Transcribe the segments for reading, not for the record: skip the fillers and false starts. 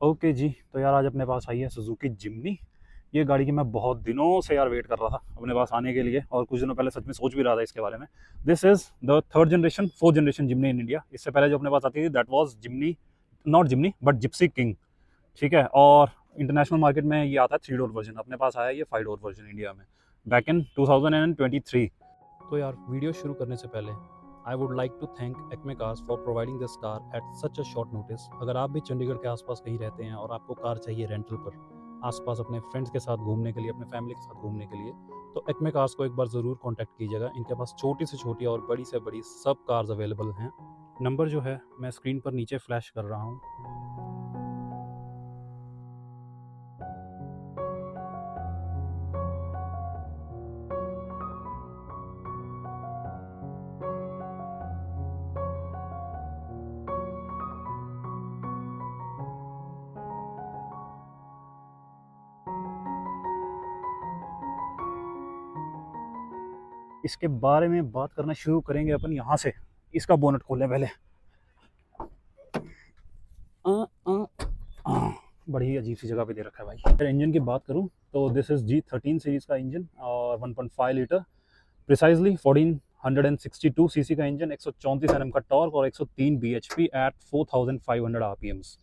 Okay जी, तो यार आज अपने पास आई है सुजुकी जिम्नी। ये गाड़ी की मैं बहुत दिनों से यार वेट कर रहा था अपने पास आने के लिए, और कुछ दिनों पहले सच में सोच भी रहा था इसके बारे में। This is the third generation, fourth generation Jimny in India. इससे पहले जो अपने पास आती थी that was Jimny, not Jimny but Gypsy king. ठीक है, और इंटरनेशनल मार्केट में ये आता है 3 डोर वर्जन। अपने पास आया ये 5 डोर वर्जन इंडिया में बैक इन 2023। तो यार वीडियो शुरू करने से पहले I would like to thank Acme cars for providing this car at such a short notice. अगर आप भी चंडीगढ़ के आसपास कहीं रहते हैं और आपको कार चाहिए रेंटल पर आसपास अपने फ्रेंड्स के साथ घूमने के लिए, अपने फैमिली के साथ घूमने के लिए, तो एक्मे कार्स को एक बार ज़रूर कॉन्टैक्ट कीजिएगा। इनके पास छोटी से छोटी और बड़ी से बड़ी सब कार्स अवेलेबल हैं। नंबर जो है मैं स्क्रीन पर नीचे फ्लैश कर रहा हूँ। इसके बारे में बात करना शुरू करेंगे अपन यहाँ से। इसका बोनट खोलें पहले। आ, आ, आ, बड़ी अजीब सी जगह पे दे रखा है भाई। अगर इंजन की बात करूँ तो दिस इज G13 सीरीज का इंजन और 1.5 लीटर, प्रिसाइजली 1462 सीसी का इंजन, 134 Nm का टॉर्क और 103 bhp एट 4500 आरपीएम्स।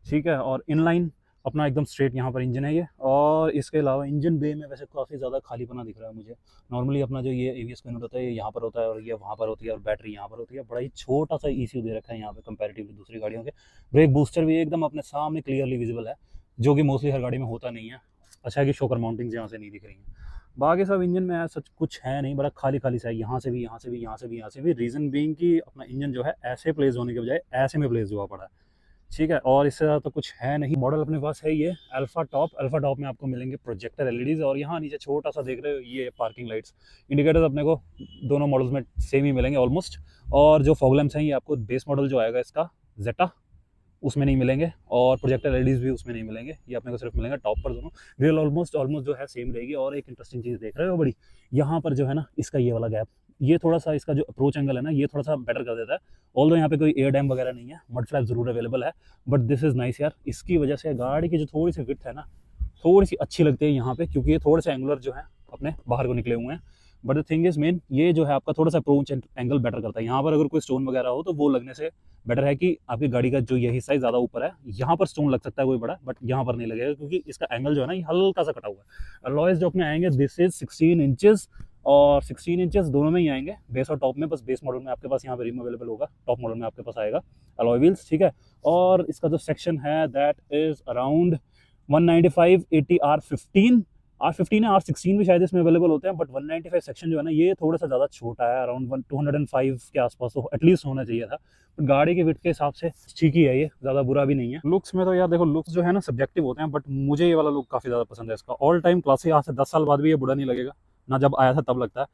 ठीक है, और इनलाइन अपना एकदम स्ट्रेट यहाँ पर इंजन है ये। और इसके अलावा इंजन बे में वैसे काफ़ी ज़्यादा खालीपना दिख रहा है मुझे। नॉर्मली अपना जो ये एवीएस यूनिट होता है ये यहाँ पर होता है और ये वहाँ पर होती है और बैटरी यहाँ पर होती है। बड़ा ही छोटा सा ECU दे रखा है यहाँ पे कंपैरेटिवली दूसरी गाड़ियों के। ब्रेक बूस्टर भी एकदम अपने सामने क्लियरली विजिबल है, जो कि मोस्टली हर गाड़ी में होता नहीं है। अच्छा है कि शॉकर माउंटिंग्स यहाँ से नहीं दिख रही हैं। बाकी सब इंजन में सच कुछ है नहीं, बड़ा खाली खाली सा है, यहाँ से भी, यहाँ से भी, यहाँ से भी, यहाँ से भी। रीज़न बीइंग कि अपना इंजन जो है ऐसे प्लेस होने के बजाय ऐसे में प्लेस हुआ पड़ा है। ठीक है, और इससे ज़्यादा तो कुछ है नहीं। मॉडल अपने पास है ये अल्फा टॉप। अल्फा टॉप में आपको मिलेंगे प्रोजेक्टर एलईडीज़, और यहाँ नीचे छोटा सा देख रहे हो ये पार्किंग लाइट्स। इंडिकेटर्स अपने को दोनों मॉडल्स में सेम ही मिलेंगे ऑलमोस्ट। और जो फॉग लैंप्स हैं ये आपको बेस मॉडल जो आएगा इसका जेटा, उसमें नहीं मिलेंगे, और प्रोजेक्टर एलईडीज़ भी उसमें नहीं मिलेंगे। ये अपने को सिर्फ मिलेंगे टॉप पर दोनों। ग्रिल ऑलमोस्ट ऑलमोस्ट जो है सेम रहेगी। और एक इंटरेस्टिंग चीज़ देख रहे हो बड़ी, यहाँ पर जो है ना इसका ये वाला गैप, ये थोड़ा सा इसका जो अप्रोच एंगल है ना ये थोड़ा सा बेटर कर देता है। ऑल्दो यहाँ पे कोई एयर डैम वगैरह नहीं है, मड फ्लैप जरूर अवेलेबल है, बट दिस इज़ नाइस यार। इसकी वजह से गाड़ी की जो थोड़ी सी विड्थ है ना थोड़ी सी अच्छी लगती है यहाँ पे, क्योंकि ये थोड़े से एंगुलर जो है अपने बाहर को निकले हुए हैं। But the thing is main ये जो है आपका थोड़ा सा अप्रोच एंगल बेटर करता है। यहाँ पर अगर कोई स्टोन वगैरह हो तो वो लगने से बेटर है कि आपकी गाड़ी का जो ये हिस्सा है ज़्यादा ऊपर है, यहाँ पर स्टोन लग सकता है कोई बड़ा, बट यहाँ पर नहीं लगेगा क्योंकि इसका एंगल जो है ना ये हल्का सा कटा हुआ है। अलॉयज जो अपने आएंगे दिस इज 16 इंचेस, और 16 इंचेस दोनों में ही आएंगे, बेस और टॉप में। बस बेस मॉडल में आपके पास यहाँ पे रिम अवेलेबल होगा, टॉप मॉडल में आपके पास आएगा अलॉय व्हील्स। ठीक है, और इसका जो सेक्शन है दैट इज अराउंड 195 80 R15 है, R16 भी शायद इसमें अवेलेबल होते हैं, बट 195 सेक्शन जो है ना ये थोड़ा सा ज़्यादा छोटा है, अराउंड 205 के आसपास तो एटलीस्ट होना चाहिए था। बट गाड़ी के विड्थ के हिसाब से ठीक ही है, ये ज़्यादा बुरा भी नहीं है। लुक्स में तो यार देखो, लुक्स जो है ना सब्जेक्टिव होते हैं, बट मुझे ये वाला लुक काफ़ी ज़्यादा पसंद है इसका। ऑल टाइम क्लासिक, आज से 10 साल बाद भी ये बुरा नहीं लगेगा ना, जब आया था तब लगता है।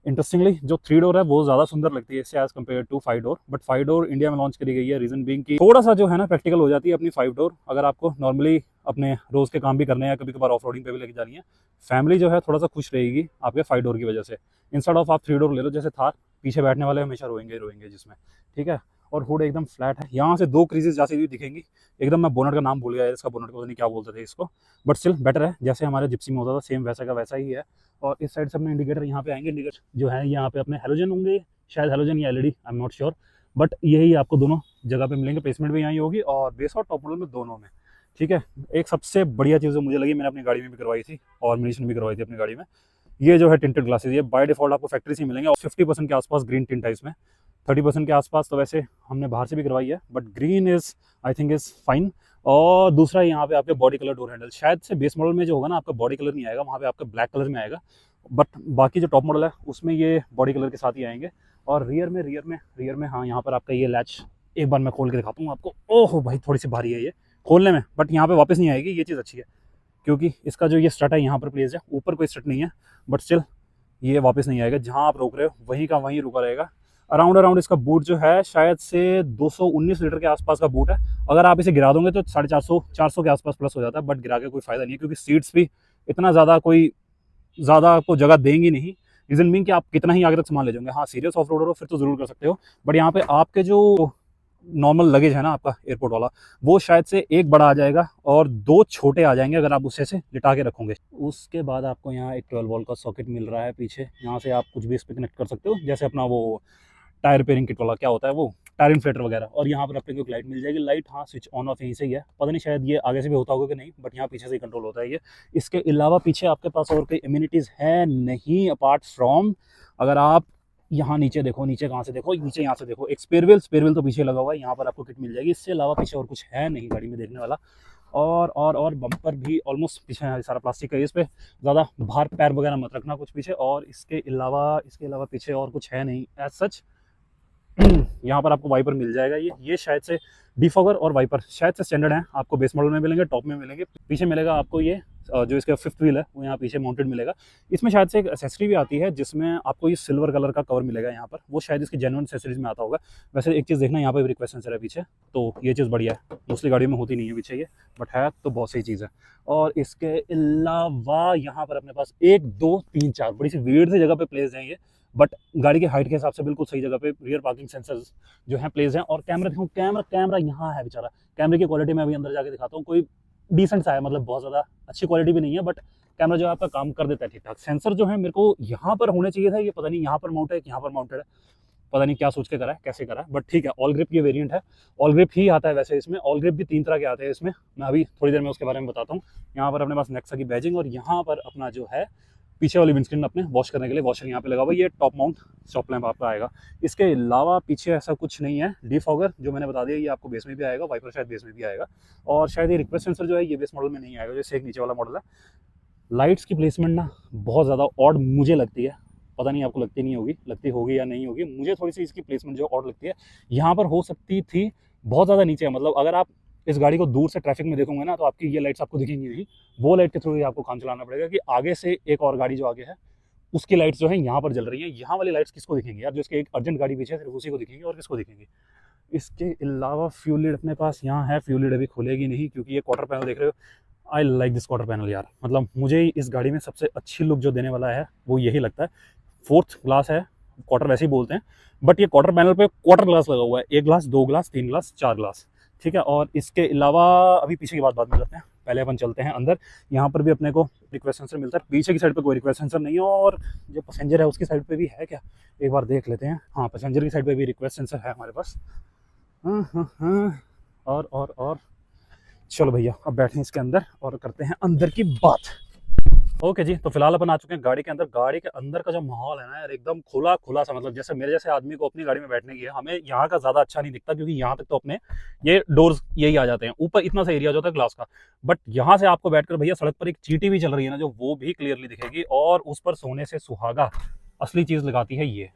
इंटरेस्टिंगली जो 3 डोर है वो ज़्यादा सुंदर लगती है इससे as compare to 5 door, but 5 door India में लॉन्च करी गई है, रीजन बीइंग कि थोड़ा सा जो है ना प्रैक्टिकल हो जाती है अपनी 5 डोर, अगर आपको नॉर्मली अपने रोज़ के काम भी करने हैं, कभी कभार ऑफ रोडिंग पे भी लेके जानी है। फैमिली जो है थोड़ा सा खुश रहेगी आपके 5 डोर की वजह से। इंस्टेड ऑफ आप 3 डोर ले लो जैसे थार, पीछे बैठने वाले हमेशा रोएंगे रोएंगे जिसमें। ठीक है, और हुड एकदम फ्लैट है, यहाँ से 2 क्रीजेस जैसी भी दिखेंगी एकदम। मैं बोनट का नाम भूल गया है, इसका बोनट को पता नहीं क्या बोलते थे इसको, बट स्टिल बेटर है जैसे हमारे जिप्सी में होता था, सेम वैसा का वैसा ही है। और इस साइड से अपने इंडिकेटर यहाँ पे आएंगे, इंडिकेटर जो है यहाँ पे अपने हेलोजन होंगे, शायद हेलोजन या LED, I am not sure, but यही आपको दोनों जगह पे मिलेंगे। प्लेसमेंट भी यहीं होगी और बेस और टॉप मॉडल में दोनों में। ठीक है, एक सबसे बढ़िया चीज़ जो मुझे लगी, मैंने अपनी गाड़ी में भी करवाई थी और मेडिसिन भी करवाई थी अपनी गाड़ी में, ये जो है टिंटेड ग्लासेस, ये बाय डिफॉल्ट आपको फैक्ट्री से मिलेंगे और 50% के आसपास ग्रीन टिंट है इसमें, 30% के आसपास तो वैसे हमने बाहर से भी करवाई है, but green is I think is fine. और दूसरा यहाँ पे आपके बॉडी कलर डोर हैंडल, शायद से बेस मॉडल में जो होगा ना आपका बॉडी कलर नहीं आएगा, वहाँ पे आपका ब्लैक कलर में आएगा, बट बाकी जो टॉप मॉडल है उसमें ये बॉडी कलर के साथ ही आएंगे। और रियर में हाँ यहाँ पर आपका ये लैच एक बार मैं खोल के दिखाता हूँ आपको। ओह भाई थोड़ी सी भारी है ये खोलने में, बट यहाँ पे वापस नहीं आएगी, ये चीज़ अच्छी है क्योंकि इसका जो ये स्टट है यहाँ पर प्लेस है, ऊपर कोई स्टट नहीं है, बट स्टिल ये वापस नहीं आएगा, जहाँ आप रोक रहे हो वहीं का वहीं रुका रहेगा। अराउंड इसका बूट जो है शायद से 219 लीटर के आसपास का बूट है। अगर आप इसे गिरा दोगे तो 450 के आसपास प्लस हो जाता है, बट गिरा के कोई फायदा नहीं है क्योंकि सीट्स भी इतना ज़्यादा आपको जगह देंगी नहीं। रीजन मीन कि आप कितना ही आगे तक सामान ले जाओगे। हाँ सीरियस ऑफ रोडर हो फिर तो जरूर कर सकते हो, बट यहाँ पे आपके जो नॉर्मल लगेज है ना आपका एयरपोर्ट वाला, वो शायद से एक बड़ा आ जाएगा और 2 छोटे आ जाएंगे अगर आप उसे से लिटा के रखोगे। उसके बाद आपको यहाँ एक 12 वोल्ट का सॉकेट मिल रहा है पीछे, यहाँ से आप कुछ भी इस पे कनेक्ट कर सकते हो, जैसे अपना वो टायर रिपेयरिंग किट वाला क्या होता है वो टायर इन्फ्लेटर वगैरह। और यहाँ पर अपने को एक लाइट मिल जाएगी। लाइट हाँ स्विच ऑन ऑफ यहीं से ही है, पता नहीं शायद ये आगे से भी होता होगा कि नहीं, बट यहाँ पीछे से ही कंट्रोल होता है ये। इसके अलावा पीछे आपके पास और कोई इम्यूनिटीज़ है नहीं अपार्ट फ्रॉम, अगर आप यहाँ नीचे देखो, नीचे कहाँ से देखो, नीचे यहाँ से देखो, एक स्पेयर व्हील तो पीछे लगा हुआ है, यहाँ पर आपको किट मिल जाएगी। इससे अलावा पीछे और कुछ है नहीं गाड़ी में देखने वाला। और बम्पर भी ऑलमोस्ट पीछे है, सारा प्लास्टिक का है, इस पे ज़्यादा भार पैर वगैरह मत रखना कुछ पीछे। और इसके अलावा पीछे और कुछ है नहीं एज सच। यहाँ पर आपको वाइपर मिल जाएगा, ये शायद से डिफॉगर और वाइपर शायद से स्टैंडर्ड है, आपको बेस मॉडल में मिलेंगे, टॉप में मिलेंगे। पीछे मिलेगा आपको ये जो इसका 5th व्हील है वो यहाँ पीछे माउंटेड मिलेगा। इसमें शायद से एक एसेसरी भी आती है जिसमें आपको ये सिल्वर कलर का कवर मिलेगा यहाँ पर, वो शायद इसकी जेन्युइन एसेसरीज में आता होगा। वैसे एक चीज़ देखना, यहाँ पर रिक्वेस्ट सेंसर है पीछे, तो ये चीज़ बढ़िया है, मोस्टली गाड़ियों में होती नहीं है पीछे ये, बट है तो बहुत सही चीज़ है। और इसके अलावा यहाँ पर अपने पास 1 2 3 4 बड़ी सी वियर्ड सी जगह पे प्लेस है ये, बट गाड़ी के हाइट के हिसाब से बिल्कुल सही जगह पे रियर पार्किंग सेंसर्स जो है प्लेस हैं। और कैमरा देखो, कैमरा यहाँ है बेचारा। कैमरे की क्वालिटी मैं अभी अंदर जाके दिखाता हूँ, कोई डिसेंट सा है, मतलब बहुत ज़्यादा अच्छी क्वालिटी भी नहीं है, बट कैमरा जो है आपका काम कर देता है ठीक ठाक। सेंसर जो है मेरे को यहाँ पर होने चाहिए था, ये पता नहीं यहाँ पर माउंट है कि यहाँ पर माउंटेड है, पता नहीं क्या सोच के करा है, कैसे करा है, बट ठीक है। ऑल ग्रिप ये वेरिएंट है, ऑल ग्रिप ही आता है वैसे इसमें। ऑल ग्रिप भी 3 तरह के आते हैं इसमें, मैं अभी थोड़ी देर में उसके बारे में बताता हूँ। यहाँ पर अपने पास नेक्सा की बैजिंग, और यहाँ पर अपना जो है पीछे वाली विंडस्क्रीन अपने वॉश करने के लिए वॉशर यहाँ पे लगा हुआ है, ये टॉप माउंट स्टॉप लैंप आपका आएगा। इसके अलावा पीछे ऐसा कुछ नहीं है। डिफॉगर जो मैंने बता दिया ये आपको बेस में भी आएगा, वाइपर शायद बेस में भी आएगा, और शायद ये रिक्वेस्ट सेंसर जो है ये बेस मॉडल में नहीं आएगा, जैसे एक नीचे वाला मॉडल है। लाइट्स की प्लेसमेंट ना बहुत ज़्यादा ऑड मुझे लगती है, पता नहीं आपको लगती नहीं होगी, लगती होगी या नहीं होगी, मुझे थोड़ी सी इसकी प्लेसमेंट जो ऑड लगती है। यहाँ पर हो सकती थी, बहुत ज़्यादा नीचे है, मतलब अगर आप इस गाड़ी को दूर से ट्रैफिक में देखोगे ना तो आपकी ये लाइट्स आपको दिखेंगी नहीं, वो लाइट के थ्रू ही आपको काम चलाना पड़ेगा कि आगे से एक और गाड़ी जो आगे है उसकी लाइट्स जो है यहाँ पर जल रही है। यहाँ वाली लाइट्स किसको दिखेंगी यार, जो इसके एक अर्जेंट गाड़ी पीछे है सिर्फ उसी को दिखेंगी, और किसको दिखेंगी। इसके अलावा फ्यूल लिड अपने पास यहाँ है, फ्यूल लिड अभी खुलेगी नहीं क्योंकि ये क्वार्टर पैनल देख रहे हो। I like this quarter panel यार, मतलब मुझे इस गाड़ी में सबसे अच्छी लुक जो देने वाला है वो यही लगता है। 4th ग्लास है, क्वार्टर वैसे ही बोलते हैं, बट ये क्वार्टर पैनल पे क्वार्टर ग्लास लगा हुआ है, 1 ग्लास 2 ग्लास 3 ग्लास 4 ग्लास, ठीक है। और इसके अलावा अभी पीछे की बात बाद में करते हैं, पहले अपन चलते हैं अंदर। यहाँ पर भी अपने को रिक्वेस्ट सेंसर मिलता है, पीछे की साइड पे कोई रिक्वेस्ट सेंसर नहीं है, और जो पैसेंजर है उसकी साइड पे भी है क्या, एक बार देख लेते हैं। हाँ, पैसेंजर की साइड पे भी रिक्वेस्ट सेंसर है हमारे पास। हाँ। और चलो भैया अब बैठे हैं इसके अंदर और करते हैं अंदर की बात। ओके जी, तो फिलहाल अपन आ चुके हैं गाड़ी के अंदर। गाड़ी के अंदर का जो माहौल है ना यार, एकदम खुला खुला सा, मतलब जैसे मेरे जैसे आदमी को अपनी गाड़ी में बैठने की है, हमें यहाँ का ज़्यादा अच्छा नहीं दिखता क्योंकि यहाँ तक तो अपने ये डोर्स यही आ जाते हैं, ऊपर इतना सा एरिया जो होता है ग्लास का, बट यहाँ से आपको बैठकर भैया सड़क पर एक चींटी भी चल रही है ना जो, वो भी क्लियरली दिखेगी, और उस पर सोने से सुहागा असली चीज़ लगाती है ये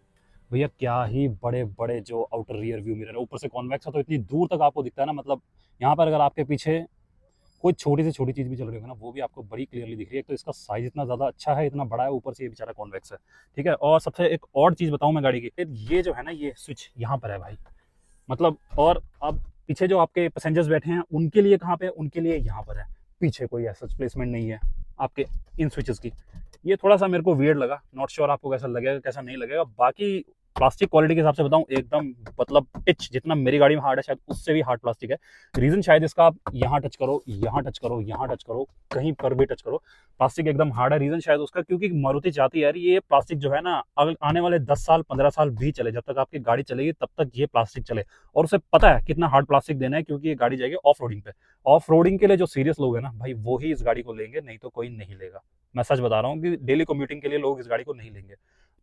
भैया। क्या ही बड़े बड़े जो आउटर रियर व्यू मिरर है, ऊपर से कॉन्वेक्स है तो इतनी दूर तक आपको दिखता है ना, मतलब यहाँ पर अगर आपके पीछे कोई छोटी से छोटी चीज़ भी चल रही होगी ना वो भी आपको बड़ी क्लियरली दिख रही है। तो इसका साइज इतना ज़्यादा अच्छा है, इतना बड़ा है, ऊपर से ये बेचारा कॉन्वेक्स है, ठीक है। और सबसे एक और चीज़ बताऊँ मैं गाड़ी की, ये जो है ना ये स्विच यहाँ पर है भाई, मतलब। और अब पीछे जो आपके पैसेंजर्स बैठे हैं उनके लिए कहाँ पे, उनके लिए यहाँ पर है, पीछे कोई ऐसा प्लेसमेंट नहीं है आपके इन स्विचेस की। ये थोड़ा सा मेरे को वियर्ड लगा, नॉट श्योर आपको कैसा लगेगा कैसा नहीं लगेगा। बाकी प्लास्टिक क्वालिटी के हिसाब से बताऊं एकदम, मतलब पिच जितना मेरी गाड़ी में हार्ड है शायद उससे भी हार्ड प्लास्टिक है। रीजन शायद इसका, आप यहाँ टच करो, यहाँ टच करो, यहाँ टच करो, कहीं पर भी टच करो, प्लास्टिक एकदम हार्ड है। रीजन शायद उसका क्योंकि मारुति चाहती है यार ये प्लास्टिक जो है ना अगर आने वाले 10 साल 15 साल भी चले, जब तक आपकी गाड़ी चलेगी तब तक ये प्लास्टिक चले। और उसे पता है कितना हार्ड प्लास्टिक देना है क्योंकि ये गाड़ी जाएगी ऑफ रोडिंग पे। ऑफ रोडिंग के लिए जो सीरियस लोग हैं ना भाई, वो ही इस गाड़ी को लेंगे, नहीं तो कोई नहीं लेगा। मैं सच बता रहा हूँ कि डेली कम्यूटिंग के लिए लोग इस गाड़ी को नहीं लेंगे।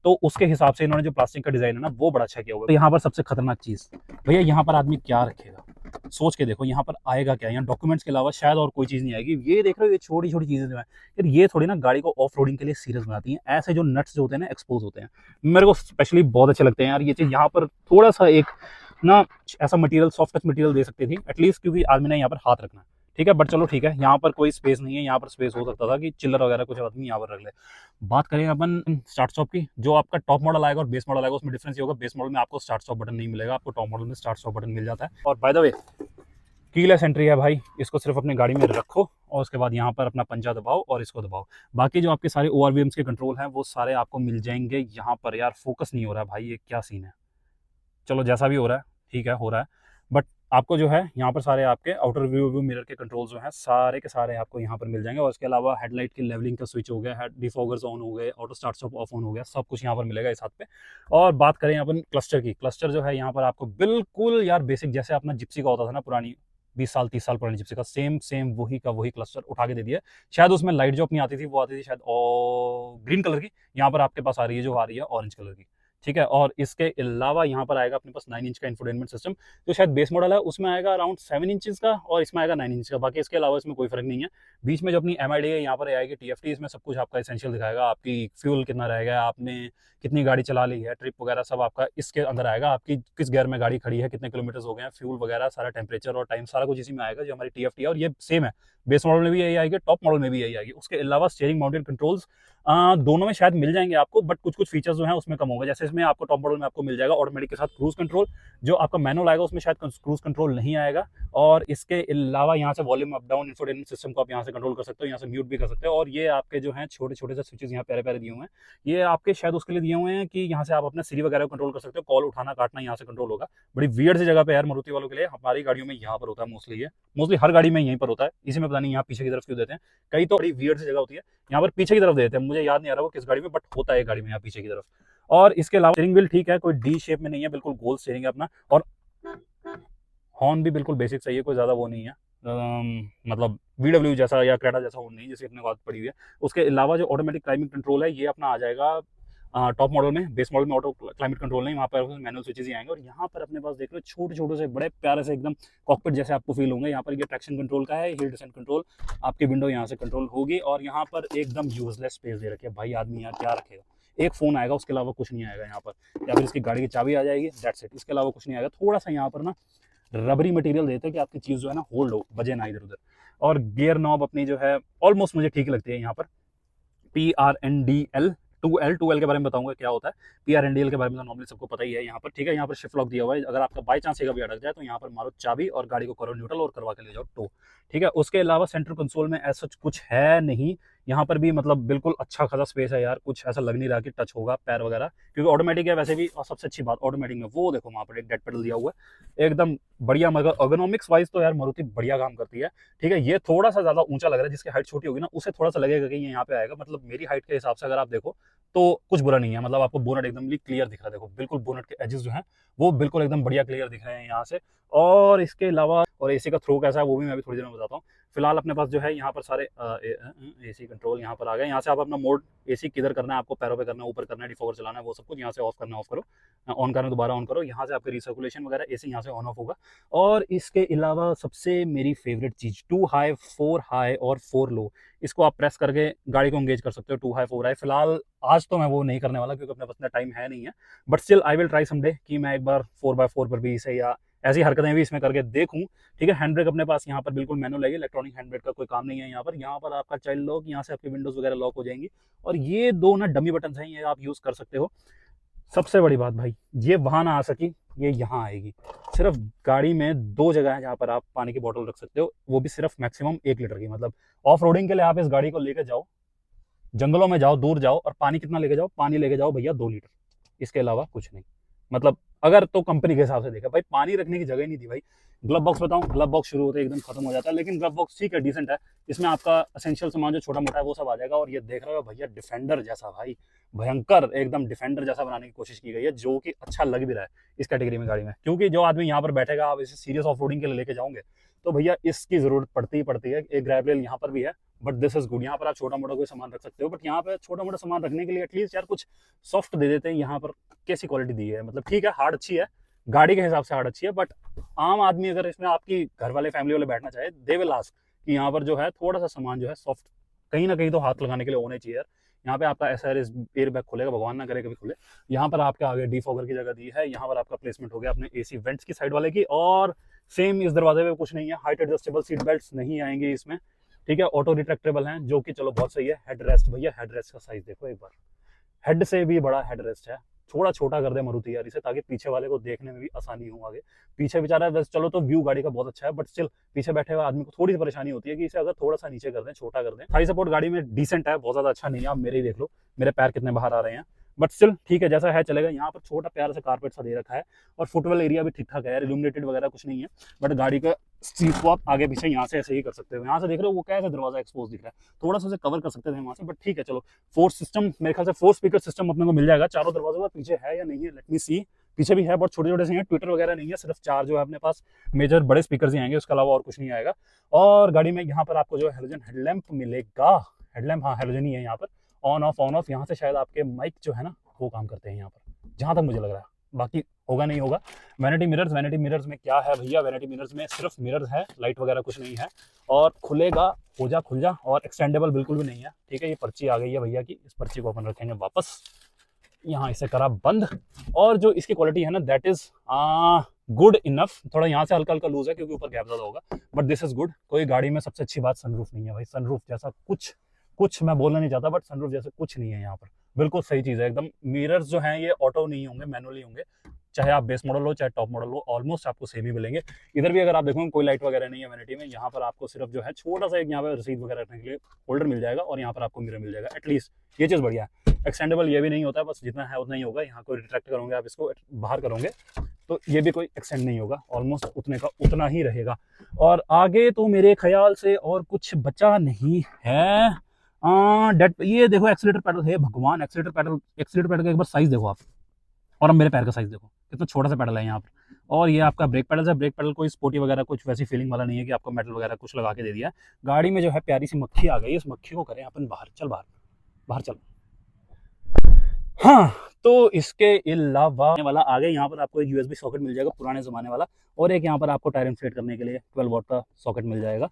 तो उसके हिसाब से इन्होंने जो प्लास्टिक का डिजाइन है ना वो बड़ा अच्छा किया हुआ है। तो यहाँ पर सबसे खतरनाक चीज भैया, यहाँ पर आदमी क्या रखेगा, सोच के देखो, यहाँ पर आएगा क्या, यहाँ डॉक्यूमेंट्स के अलावा शायद और कोई चीज नहीं आएगी। ये देख रहे हो ये छोटी छोटी चीजें जो है यार, ये थोड़ी ना गाड़ी को ऑफ रोडिंग के लिए सीरियस बनाती हैं। ऐसे जो नट्स जो होते हैं ना एक्सपोज होते हैं, मेरे को स्पेशली बहुत अच्छे लगते हैं यार ये चीज। यहाँ पर थोड़ा सा एक ना ऐसा मटेरियल, सॉफ्ट टच मटेरियल दे सकती थी एटलीस्ट, क्योंकि आदमी ने यहाँ पर हाथ रखना है, ठीक है। बट चलो ठीक है, यहाँ पर कोई स्पेस नहीं है, यहाँ पर स्पेस हो सकता था कि चिल्लर वगैरह कुछ आदमी यहाँ पर रख ले। बात करें अपन स्टार्ट स्टॉप की, जो आपका टॉप मॉडल आएगा और बेस मॉडल आएगा उसमें डिफरेंस ये होगा, बेस मॉडल में आपको स्टार्ट स्टॉप बटन नहीं मिलेगा, आपको टॉप मॉडल में स्टार्ट स्टॉप बटन मिल जाता है। और by the way keyless entry है भाई, इसको सिर्फ अपनी गाड़ी में रखो और उसके बाद यहाँ पर अपना पंजा दबाओ और इसको दबाओ। बाकी जो आपके सारे ORVMs के कंट्रोल हैं वो सारे आपको मिल जाएंगे यहाँ पर। यार फोकस नहीं हो रहा है भाई, ये क्या सीन है। चलो जैसा भी हो रहा है ठीक है, हो रहा है, आपको जो है यहाँ पर सारे आपके आउटर व्यू मिरर के कंट्रोल जो हैं सारे के सारे आपको यहाँ पर मिल जाएंगे। और इसके अलावा हेडलाइट की लेवलिंग का स्विच हो गया, हेड डिफॉगर्स ऑन हो गए, auto start stop of on हो गया, सब कुछ यहाँ पर मिलेगा इस हाथ पे। और बात करें अपन क्लस्टर की, क्लस्टर जो है यहाँ पर आपको बिल्कुल यार बेसिक जैसे अपना जिप्सी का होता था ना पुरानी 20 साल 30 साल पुरानी जिप्सी का, सेम सेम वही का वही क्लस्टर उठा के दे दिया। शायद उसमें लाइट जो अपनी आती थी वो आती थी शायद और ग्रीन कलर की, यहाँ पर आपके पास आ रही है जो आ रही है ऑरेंज कलर की, ठीक है। और इसके अलावा यहाँ पर आएगा अपने पास 9 इंच का इंफोटेनमेंट सिस्टम, जो शायद बेस मॉडल है उसमें आएगा अराउंड 7 इंचेस का और इसमें आएगा 9 इंच का। बाकी इसके अलावा इसमें कोई फर्क नहीं है। बीच में जो अपनी एम है यहाँ पर आएगी TFT, इसमें सब कुछ आपका एसेंशियल दिखाएगा, आपकी फ्यूल कितना रहेगा, आपने कितनी गाड़ी चला ली है, ट्रिप वगैरह सब आपका इसके अंदर आएगा, आपकी किस गियर में गाड़ी खड़ी है, कितने किलोमीटर हो गए हैं, फ्यूल वगैरह सारा, टेम्परेचर और टाइम सारा कुछ इसी में आएगा जो हमारी TFT है। और ये सेम है, बेस मॉडल में भी यही आएगी, टॉप मॉडल में भी यही आएगी। उसके अलावा स्टीयरिंग माउंटेड कंट्रोल्स दोनों में शायद मिल जाएंगे आपको, बट कुछ कुछ फीचर्स जो हैं उसमें कम होंगे। जैसे इसमें आपको टॉप मॉडल में आपको मिल जाएगा ऑटोमेटिक के साथ क्रूज कंट्रोल, जो आपका मैनुअल आएगा उसमें शायद क्रूज कंट्रोल नहीं आएगा। और इसके अलावा यहाँ से volume up down infotainment system को आप यहाँ से कंट्रोल कर सकते हो, यहाँ से म्यूट भी कर सकते हो। और ये आपके जो हैं छोटे छोटे से स्विचेस यहाँ प्यारे प्यारे दिए हुए हैं, ये आपके शायद उसके लिए दिए हुए हैं कि यहाँ से आप अपने सीरी वगैरह को कंट्रोल कर सकते हो, कॉल उठाना काटना यहाँ से कंट्रोल होगा। बड़ी वियर्ड सी जगह पे यार मारुति वालों के लिए, हमारी गाड़ियों में यहाँ पर होता है मोस्टली, ये मोस्टली हर गाड़ी में यहीं पर होता है, इसी में पता नहीं यहाँ पीछे की तरफ क्यों देते हैं, कई तो बड़ी वियर्ड सी जगह होती है यहाँ पर पीछे की तरफ देते हैं, मुझे याद नहीं आ रहा वो किस गाड़ी में, बट होता है गाड़ी में यहाँ पीछे की तरफ। और इसके अलावा स्टीयरिंग व्हील ठीक है, कोई डी शेप में नहीं है, बिल्कुल गोल स्टीयरिंग है अपना। और हॉर्न भी बिल्कुल बेसिक चाहिए, कोई ज्यादा वो नहीं है, मतलब VW जैसा या क्रेटा जैसा हॉर्न नहीं जैसे अपने बात पड़ी हुई है। उसके अलावा जो ऑटोमेटिक क्लाइमेट कंट्रोल है ये अपना आ जाएगा टॉप मॉडल में, बेस मॉडल में ऑटो क्लाइमेट कंट्रोल नहीं, वहाँ पर मैनुअल स्विचेस ही आएंगे। और यहाँ पर अपने पास देख लो छोटे छोटे से बड़े प्यारे से एकदम कॉकपिट जैसे आपको फील होंगे। यहाँ पर ये ट्रैक्शन कंट्रोल का है, हिल डिसेंट कंट्रोल, आपकी विंडो यहाँ से कंट्रोल होगी। और यहाँ पर एकदम यूजलेस स्पेस दे रखी है भाई, आदमी यहाँ क्या रखेगा, एक फोन आएगा उसके अलावा कुछ नहीं आएगा यहाँ पर, या फिर इसकी गाड़ी की चाबी आ जाएगी, दैट्स इट, इसके अलावा कुछ नहीं आएगा। थोड़ा सा यहाँ पर ना रबरी मटेरियल देते हैं कि आपकी चीज़ जो है ना होल्ड हो, बजे ना इधर उधर। और गियर नॉब अपनी जो है ऑलमोस्ट मुझे ठीक लगती है यहाँ पर, PRNDL 2L के बारे में बताऊंगा क्या होता है। PRNDL के बारे में तो नॉर्मली सबको पता ही है यहाँ पर, ठीक है। यहाँ पर शिफ्ट लॉक दिया हुआ है, अगर आपका बाई चांस कभी अटक जाए तो यहाँ पर मारो चाबी और गाड़ी को करो न्यूट्रल और करवा के ले जाओ टो, ठीक है। उसके अलावा सेंट्रल कंसोल में ऐसा कुछ है नहीं, यहाँ पर भी मतलब बिल्कुल अच्छा खासा स्पेस है यार, कुछ ऐसा लग नहीं रहा कि टच होगा पैर वगैरह, क्योंकि ऑटोमेटिक है वैसे भी। और सबसे अच्छी बात ऑटोमेटिक में वो देखो वहाँ पर एक डेड पेडल दिया हुआ है, एकदम बढ़िया। मगर अर्गोनॉमिक्स वाइज तो यार मारुति बढ़िया काम करती है, ठीक है। ये थोड़ा सा ज्यादा ऊंचा लग रहा है, जिसकी हाइट छोटी होगी ना उसे थोड़ा सा लगेगा कि ये यहाँ पे आएगा, मतलब मेरी हाइट के हिसाब से अगर आप देखो तो कुछ बुरा नहीं है, मतलब आपको बोनट एकदम क्लियर दिख रहा है, देखो बिल्कुल बोनट के एजेस जो हैं वो बिल्कुल एकदम बढ़िया क्लियर दिख रहे हैं यहाँ से। और इसके अलावा और AC का थ्रो कैसा है वो भी मैं अभी थोड़ी देर में बताता हूँ। फिलहाल अपने पास जो है यहाँ पर सारे AC कंट्रोल यहाँ पर आ गए। यहाँ से आप अपना मोड AC किधर करना है, आपको पैरों पे करना है, ऊपर करना है, डिफॉगर चलाना है, वो सब कुछ यहाँ से ऑफ करना है, ऑफ करो, ऑन करना दोबारा ऑन करो। यहाँ से आपके रिसर्कुलेशन वगैरह AC यहाँ से ऑन ऑफ होगा। और इसके अलावा सबसे मेरी फेवरेट चीज़ 2 हाई 4 हाई और 4 लो, इसको आप प्रेस करके गाड़ी को एंगेज कर सकते हो 2 हाई 4 हाई। फिलहाल आज तो मैं वो नहीं करने वाला क्योंकि अपने पास इतना टाइम है नहीं है, but still I will try someday कि मैं एक बार 4x4 पर भी इसे या ऐसी हरकतें भी इसमें करके देखूं, ठीक है। हैंड ब्रेक अपने पास यहाँ पर बिल्कुल मैनुअल है, इलेक्ट्रॉनिक हैंड ब्रेक का कोई काम नहीं है यहाँ पर। यहाँ पर आपका चाइल्ड लॉक, यहाँ से आपकी विंडोज वगैरह लॉक हो जाएंगी। और ये दो ना डमी बटन हैं, ये आप यूज कर सकते हो। सबसे बड़ी बात भाई, ये वहां ना आ सकी, ये यहाँ आएगी। सिर्फ गाड़ी में 2 जगह है जहाँ पर आप पानी की बोतल रख सकते हो, वो भी सिर्फ मैक्सिमम 1 लीटर की। मतलब ऑफ रोडिंग के लिए आप इस गाड़ी को लेकर जाओ, जंगलों में जाओ, दूर जाओ, और पानी कितना लेके जाओ, पानी लेके जाओ भैया 2 लीटर, इसके अलावा कुछ नहीं। मतलब अगर तो कंपनी के हिसाब से देखा भाई, पानी रखने की जगह ही नहीं दी भाई। ग्लव बॉक्स बताऊं, ग्लव बॉक्स शुरू होते एकदम खत्म हो जाता है, लेकिन ग्लव बॉक्स ठीक है, डिसेंट है। इसमें आपका असेंशियल सामान जो छोटा मोटा है वो सब आ जाएगा। और ये देख रहे हो भैया डिफेंडर जैसा, भाई भयंकर एकदम डिफेंडर जैसा बनाने की कोशिश की गई है, जो कि अच्छा लग भी रहा है इस कैटेगरी में गाड़ी में। क्योंकि जो आदमी यहाँ पर बैठेगा, आप इसे सीरियस ऑफ रोडिंग के लिए लेके जाओगे तो भैया इसकी जरूरत पड़ती ही पड़ती है। एक ग्रैब रेल यहाँ पर भी है, बट दिस इज गुड। यहाँ पर आप छोटा मोटा कोई सामान रख सकते हो, बट यहाँ पे छोटा मोटा सामान रखने के लिए एटलीस्ट यार कुछ सॉफ्ट दे देते हैं। यहाँ पर कैसी क्वालिटी दी है, मतलब ठीक है हार्ड अच्छी है, गाड़ी के हिसाब से हार्ड अच्छी है, बट आम आदमी अगर इसमें आपकी घर वाले फैमिली वाले बैठना चाहे, दे विल आस्क कि यहाँ पर जो है थोड़ा सा सामान जो है सॉफ्ट कहीं ना कहीं तो हाथ लगाने के लिए होने चाहिए। यहाँ पे आपका SRS एयर बैग खुलेगा, भगवान ना करे कभी खुले। यहाँ पर आपके आगे डिफॉगर की जगह दी है, यहाँ पर आपका प्लेसमेंट हो गया अपने AC वेंट्स की साइड वाले की। और सेम इस दरवाजे पे कुछ नहीं है, हाइट एडजस्टेबल सीट बेल्ट नहीं आएंगे इसमें, ठीक है। ऑटो रिट्रैक्टेबल हैं, जो कि चलो बहुत सही है। हेड रेस्ट भैया, हेड रेस्ट का साइज देखो एक बार, हेड से भी बड़ा हेड रेस्ट है। थोड़ा छोटा कर दे मारुति यार इसे, ताकि पीछे वाले को देखने में भी आसानी हो आगे पीछे। बेचारा वैसे चलो तो व्यू गाड़ी का बहुत अच्छा है, बट स्टिल पीछे बैठे हुए आदमी को थोड़ी सी परेशानी होती है कि इसे अगर थोड़ा सा नीचे कर दें, छोटा कर दें। थाई सपोर्ट गाड़ी में डिसेंट है, बहुत ज्यादा अच्छा नहीं है, आप मेरे ही देख लो मेरे पैर कितने बाहर आ रहे हैं, बट स्टिल ठीक है, जैसा है चलेगा। यहाँ पर छोटा प्यारा सा कारपेट सा दे रखा है और फुटवेल एरिया भी ठीक ठाक है यार, इल्यूमिनेटेड वगैरह कुछ नहीं है। बट गाड़ी का सीट को आप आगे पीछे यहाँ से ऐसे ही कर सकते हो। यहाँ से देख रहे हो वो कैसा दरवाजा एक्सपोज दिख रहा है, थोड़ा सा उसे कवर कर सकते थे वहाँ से, बट ठीक है चलो। फोर सिस्टम मेरे ख्याल से 4 स्पीकर सिस्टम अपने को मिल जाएगा चारों दरवाजों पर। पीछे है या नहीं है, लेट मी सी। पीछे भी है, बहुत छोटे छोटे से हैं, ट्विटर वगैरह नहीं है, सिर्फ 4 जो है अपने पास मेजर बड़े स्पीकर ही आएंगे, उसके अलावा और कुछ नहीं आएगा। और गाड़ी में यहाँ पर आपको जो हेलोजन हेडलैम्प मिलेगा। हेडलैम्प हाँ हेलोजन ही है यहाँ पर, ऑन ऑफ ऑन ऑफ। यहाँ से शायद आपके माइक जो है ना वो काम करते हैं यहाँ पर, जहाँ तक मुझे लग रहा है, बाकी होगा नहीं होगा। वैनिटी मिरर्स, वैनिटी मिरर्स में क्या है भैया, वैनिटी मिरर्स में सिर्फ मिरर्स है, लाइट वगैरह कुछ नहीं है। और खुलेगा हो जा खुल जा, और एक्सटेंडेबल बिल्कुल भी नहीं है। ठीक है, ये पर्ची आ गई है भैया की, इस पर्ची को अपन रखेंगे वापस, यहाँ इसे करा बंद। और जो इसकी क्वालिटी है ना दैट इज गुड इनफ। थोड़ा यहाँ से हल्का हल्का लूज है क्योंकि ऊपर गैप ज्यादा होगा, बट दिस इज गुड। कोई गाड़ी में सबसे अच्छी बात सनरूफ नहीं है भाई, सनरूफ जैसा कुछ मैं बोलना नहीं चाहता, बट सनरूफ जैसे कुछ नहीं है यहाँ पर। बिल्कुल सही चीज़ है एकदम। मिरर्स जो हैं ये ऑटो नहीं होंगे, मैनुअली होंगे, चाहे आप बेस मॉडल हो चाहे टॉप मॉडल हो, ऑलमोस्ट आपको सेम ही मिलेंगे। इधर भी अगर आप देखोगे कोई लाइट वगैरह नहीं है वैनिटी में। यहाँ पर आपको सिर्फ जो है छोटा सा एक यहाँ पर रसीद वगैरह रखने के लिए होल्डर मिल जाएगा, और यहाँ पर आपको मिरर मिल जाएगा। एटलीस्ट ये चीज़ बढ़िया है। एक्सटेंडेबल ये भी नहीं होता है, बस जितना है उतना ही होगा। यहाँ कोई रिट्रैक्ट करोगे आप, इसको बाहर करोगे तो ये भी कोई एक्सटेंड नहीं होगा, ऑलमोस्ट उतने का उतना ही रहेगा। और आगे तो मेरे ख्याल से और कुछ बचा नहीं है। ये देखो एक्सीलेटर पैडल है, भगवान एक्सीलेटर पैडल का एक बार साइज देखो आप, और अब मेरे पैर का साइज देखो, कितना छोटा सा पैडल है यहाँ पर। और ये आपका ब्रेक पैडल है, ब्रेक पैडल कोई स्पोर्टी वगैरह कुछ वैसी फीलिंग वाला नहीं है कि आपको मेटल वगैरह कुछ लगा के दे दिया है। गाड़ी में जो है प्यारी सी मक्खी आ गई, इस मक्खी को करें अपन बाहर, चल बाहर बाहर चल। हाँ, तो इसके अलावा वाला आगे यहाँ पर आपको एक यूएसबी सॉकेट मिल जाएगा पुराने ज़माने वाला, और एक यहाँ पर आपको टायर इन्फ्लेट करने के लिए 12 वॉट का सॉकेट मिल जाएगा।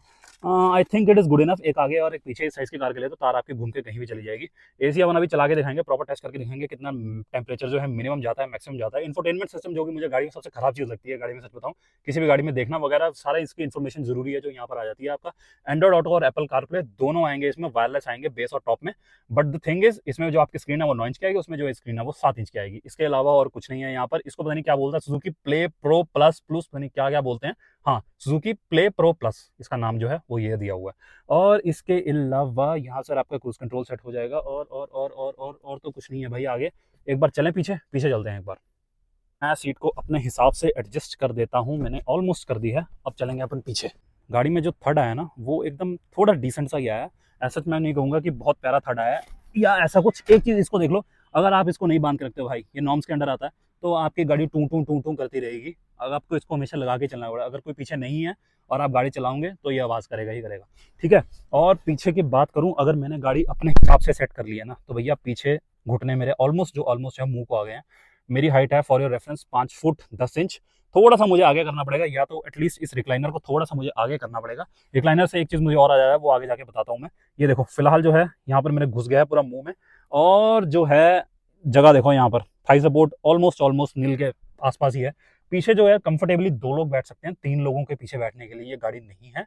I think it is good enough. एक आगे और एक पीछे इस साइज़ की कार के लिए तो तार आपकी घूम के कहीं भी चली जाएगी। एसी अपन अभी चला के दिखाएंगे, प्रॉपर टेस्ट करके दिखाएंगे कितना टेम्परेचर जो है मिनिमम जाता है, मैक्सिमम जाता है। इन्फोटेनमेंट सिस्टम जो कि मुझे गाड़ी में सबसे खराब चीज़ लगती है गाड़ी में, सच बताऊँ, किसी भी गाड़ी में देखना वगैरह सारा इसकी इन्फॉर्मेशन जरूरी है जो यहाँ पर आ जाती है। आपका एंड्रॉइड ऑटो और एप्पल कारप्ले दोनों आएंगे इसमें, वायरलेस आएंगे बेस और टॉप में। बट द थिंग इज इसमें जो आपकी स्क्रीन है वो 9 इंच की आएगी, उसमें जो स्क्रीन है वो 7 इंच की आएगी। इसके अलावा और कुछ नहीं है यहाँ पर। इसको पता नहीं क्या बोलता है, Suzuki play pro plus plus पता नहीं क्या क्या बोलते हैं। हाँ, सुजुकी प्ले प्रो प्लस इसका नाम जो है वो ये दिया हुआ है। और इसके अलावा यहाँ से आपका क्रूज कंट्रोल सेट हो जाएगा, और तो कुछ नहीं है भाई। आगे एक बार चलें, पीछे चलते हैं एक बार। मैं सीट को अपने हिसाब से एडजस्ट कर देता हूँ, मैंने ऑलमोस्ट कर दी है। अब चलेंगे अपन पीछे। गाड़ी में जो थर्ड आया ना वो एकदम थोड़ा डिसेंट सा ही आया है। ऐसा मैं नहीं कहूँगा कि बहुत प्यारा थर्ड आया है या ऐसा कुछ। एक चीज़ इसको देख लो, अगर आप इसको नहीं बांध के रखते हो भाई, ये नॉर्म्स के अंडर आता है, तो आपकी गाड़ी टूं टूं टूं टूं करती रहेगी। अगर आपको इसको हमेशा लगा के चलना पड़ेगा। अगर कोई पीछे नहीं है और आप गाड़ी चलाओगे तो ये आवाज़ करेगा ही करेगा, ठीक है। और पीछे की बात करूँ, अगर मैंने गाड़ी अपने हिसाब से सेट कर ली है ना, तो भैया पीछे घुटने मेरे ऑलमोस्ट है मुँह को आ गए हैं। मेरी हाइट है for your reference 5 foot 10 inch. थोड़ा सा मुझे आगे करना पड़ेगा, या तो एटलीस्ट इस रिक्लाइनर को थोड़ा सा मुझे आगे करना पड़ेगा। रिक्लाइनर से एक चीज़ मुझे और आ जाएगा, वो आगे जाके बताता हूँ मैं। ये देखो फिलहाल जो है यहाँ पर मेरे घुस गया है पूरा मुंह में, और जो है जगह देखो यहाँ पर थाई सपोर्ट ऑलमोस्ट नील के आसपास ही है। पीछे जो है कंफर्टेबली 2 लोग बैठ सकते हैं, 3 लोगों के पीछे बैठने के लिए ये गाड़ी नहीं है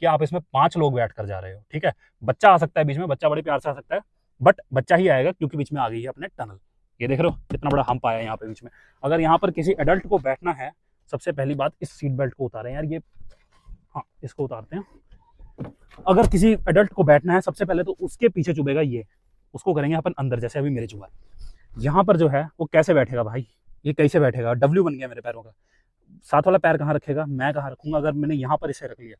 कि आप इसमें 5 लोग बैठ कर जा रहे हो, ठीक है। बच्चा आ सकता है बीच में, बच्चा बड़े प्यार से आ सकता है, बट बच्चा ही आएगा क्योंकि बीच में आ गई है अपने टनल। ये देख रहे हो कितना बड़ा हम्प आया है यहाँ पे बीच में। अगर यहाँ पर किसी एडल्ट को बैठना है, सबसे पहली बात इस सीट बेल्ट को उतारें यार, ये हाँ इसको उतारते हैं। अगर किसी एडल्ट को बैठना है सबसे पहले तो उसके पीछे चुभेगा ये, उसको करेंगे अपन अंदर, जैसे अभी मेरे चुभा। यहाँ पर जो है वो कैसे बैठेगा भाई, ये कैसे बैठेगा, डब्ल्यू बन गया मेरे पैरों का। साथ वाला पैर कहाँ रखेगा, मैं कहाँ रखूंगा। अगर मैंने यहाँ पर इसे रख लिया